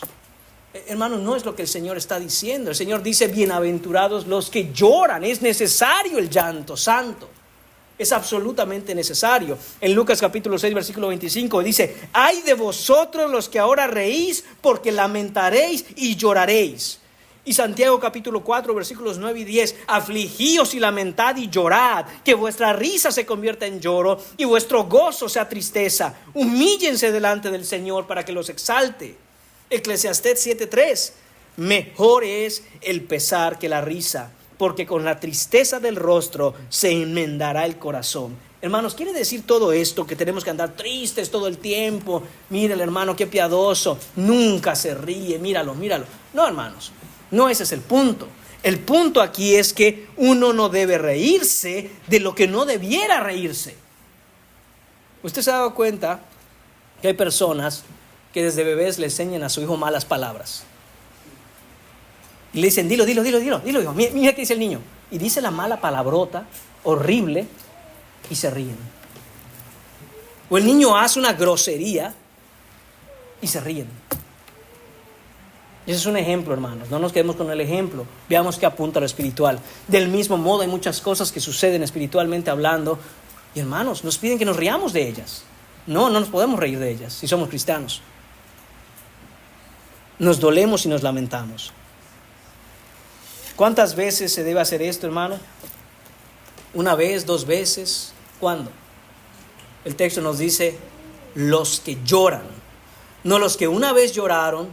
Hermanos, no es lo que el Señor está diciendo. El Señor dice, bienaventurados los que lloran. Es necesario el llanto santo. Es absolutamente necesario. En Lucas capítulo 6, versículo 25 dice, ay de vosotros los que ahora reís, porque lamentaréis y lloraréis. Y Santiago capítulo 4, versículos 9 y 10, afligíos y lamentad y llorad, que vuestra risa se convierta en lloro y vuestro gozo sea tristeza. Humíllense delante del Señor para que los exalte. Eclesiastés 7:3, mejor es el pesar que la risa, porque con la tristeza del rostro se enmendará el corazón. Hermanos, ¿quiere decir todo esto que tenemos que andar tristes todo el tiempo? Mira el hermano, qué piadoso, nunca se ríe, míralo. No, hermanos, no ese es el punto. El punto aquí es que uno no debe reírse de lo que no debiera reírse. Usted se ha dado cuenta que hay personas que desde bebés le enseñan a su hijo malas palabras. Y le dicen, dilo, hijo. Mira qué dice el niño. Y dice la mala palabrota, horrible. y se ríen. O el niño hace una grosería y se ríen. Ese es un ejemplo, hermanos. No nos quedemos con el ejemplo. Veamos que apunta a lo espiritual. Del mismo modo, hay muchas cosas que suceden espiritualmente hablando. Y hermanos, nos piden que nos riamos de ellas. No nos podemos reír de ellas si somos cristianos. Nos dolemos y nos lamentamos. ¿Cuántas veces se debe hacer esto, hermano? ¿Una vez, 2 veces? ¿Cuándo? El texto nos dice los que lloran. No los que una vez lloraron,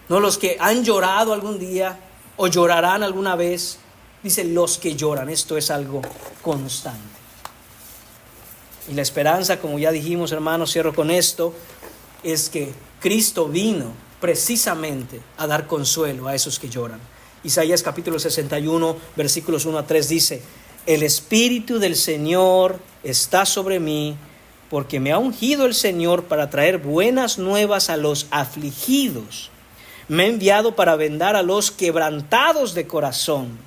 no los que han llorado algún día o llorarán alguna vez. Dice los que lloran. Esto es algo constante. Y la esperanza, como ya dijimos, hermanos, cierro con esto, es que Cristo vino precisamente a dar consuelo a esos que lloran. Isaías capítulo 61, versículos 1 a 3 dice: el Espíritu del Señor está sobre mí, porque me ha ungido el Señor para traer buenas nuevas a los afligidos. Me ha enviado para vendar a los quebrantados de corazón,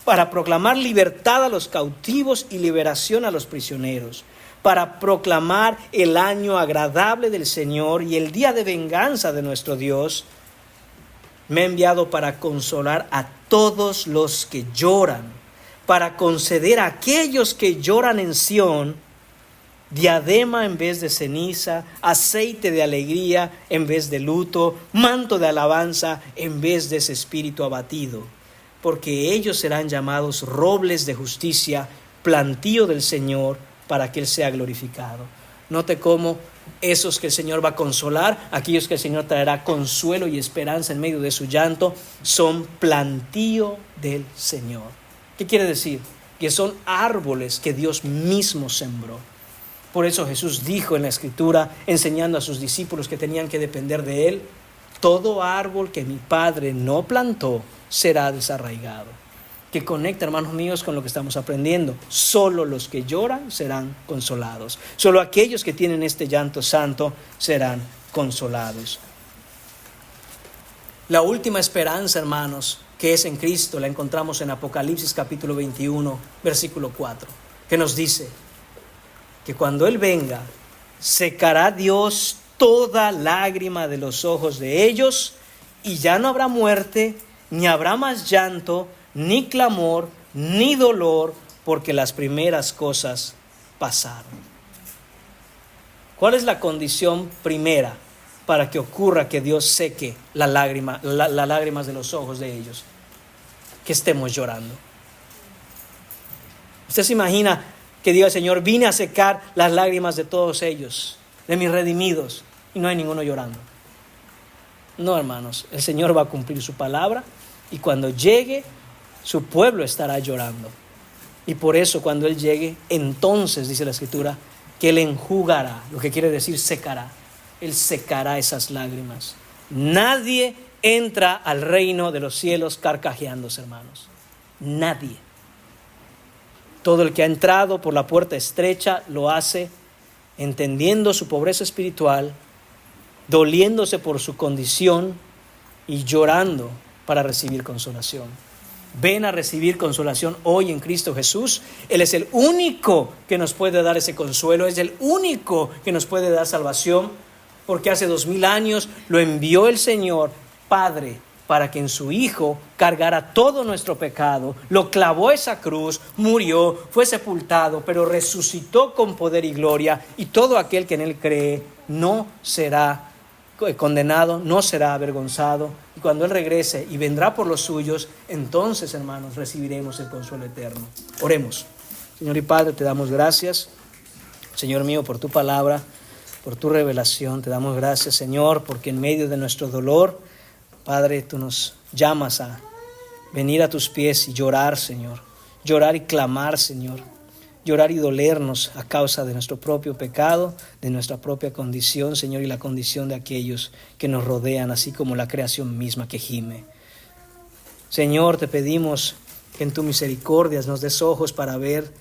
para proclamar libertad a los cautivos y liberación a los prisioneros, para proclamar el año agradable del Señor y el día de venganza de nuestro Dios. Me ha enviado para consolar a todos los que lloran, para conceder a aquellos que lloran en Sión diadema en vez de ceniza, aceite de alegría en vez de luto, manto de alabanza en vez de ese espíritu abatido, porque ellos serán llamados robles de justicia, plantío del Señor, para que Él sea glorificado. Note cómo esos que el Señor va a consolar, aquellos que el Señor traerá consuelo y esperanza en medio de su llanto, son plantío del Señor. ¿Qué quiere decir? Que son árboles que Dios mismo sembró. Por eso Jesús dijo en la Escritura, enseñando a sus discípulos que tenían que depender de Él: todo árbol que mi Padre no plantó será desarraigado. Que conecta, hermanos míos, con lo que estamos aprendiendo. Solo los que lloran serán consolados. Solo aquellos que tienen este llanto santo serán consolados. La última esperanza, hermanos, que es en Cristo, la encontramos en Apocalipsis capítulo 21, versículo 4, que nos dice que cuando Él venga, secará Dios toda lágrima de los ojos de ellos, y ya no habrá muerte, ni habrá más llanto, ni clamor, ni dolor, porque las primeras cosas pasaron. ¿Cuál es la condición primera para que ocurra que Dios seque las lágrimas de los ojos de ellos? Que estemos llorando. ¿Usted se imagina que diga el Señor: vine a secar las lágrimas de todos ellos, de mis redimidos, y no hay ninguno llorando? No, hermanos, el Señor va a cumplir su palabra, y cuando llegue, su pueblo estará llorando. Y por eso cuando Él llegue, entonces dice la Escritura que Él enjugará, lo que quiere decir secará. Él secará esas lágrimas. Nadie entra al reino de los cielos carcajeándose, hermanos. Nadie. Todo el que ha entrado por la puerta estrecha lo hace entendiendo su pobreza espiritual, doliéndose por su condición y llorando para recibir consolación. Ven a recibir consolación hoy en Cristo Jesús. Él es el único que nos puede dar ese consuelo, es el único que nos puede dar salvación, porque hace 2000 años lo envió el Señor Padre para que en su Hijo cargara todo nuestro pecado, lo clavó a esa cruz, murió, fue sepultado, pero resucitó con poder y gloria, y todo aquel que en Él cree no será condenado, no será avergonzado, y cuando Él regrese y vendrá por los suyos, entonces, hermanos, recibiremos el consuelo eterno. Oremos. Señor y Padre, te damos gracias, Señor mío, por tu palabra, por tu revelación. Te damos gracias, Señor, porque en medio de nuestro dolor, Padre, tú nos llamas a venir a tus pies y llorar, Señor, llorar y clamar, Señor, llorar y dolernos a causa de nuestro propio pecado, de nuestra propia condición, Señor, y la condición de aquellos que nos rodean, así como la creación misma que gime. Señor, te pedimos que en tu misericordia nos des ojos para ver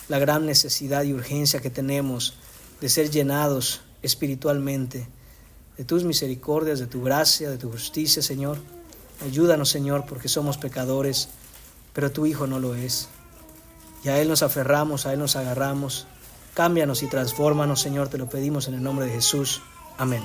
la gran necesidad y urgencia que tenemos de ser llenados espiritualmente de tus misericordias, de tu gracia, de tu justicia, Señor. Ayúdanos, Señor, porque somos pecadores, pero tu Hijo no lo es. y a Él nos aferramos, a Él nos agarramos. Cámbianos y transfórmanos, Señor, te lo pedimos en el nombre de Jesús. Amén.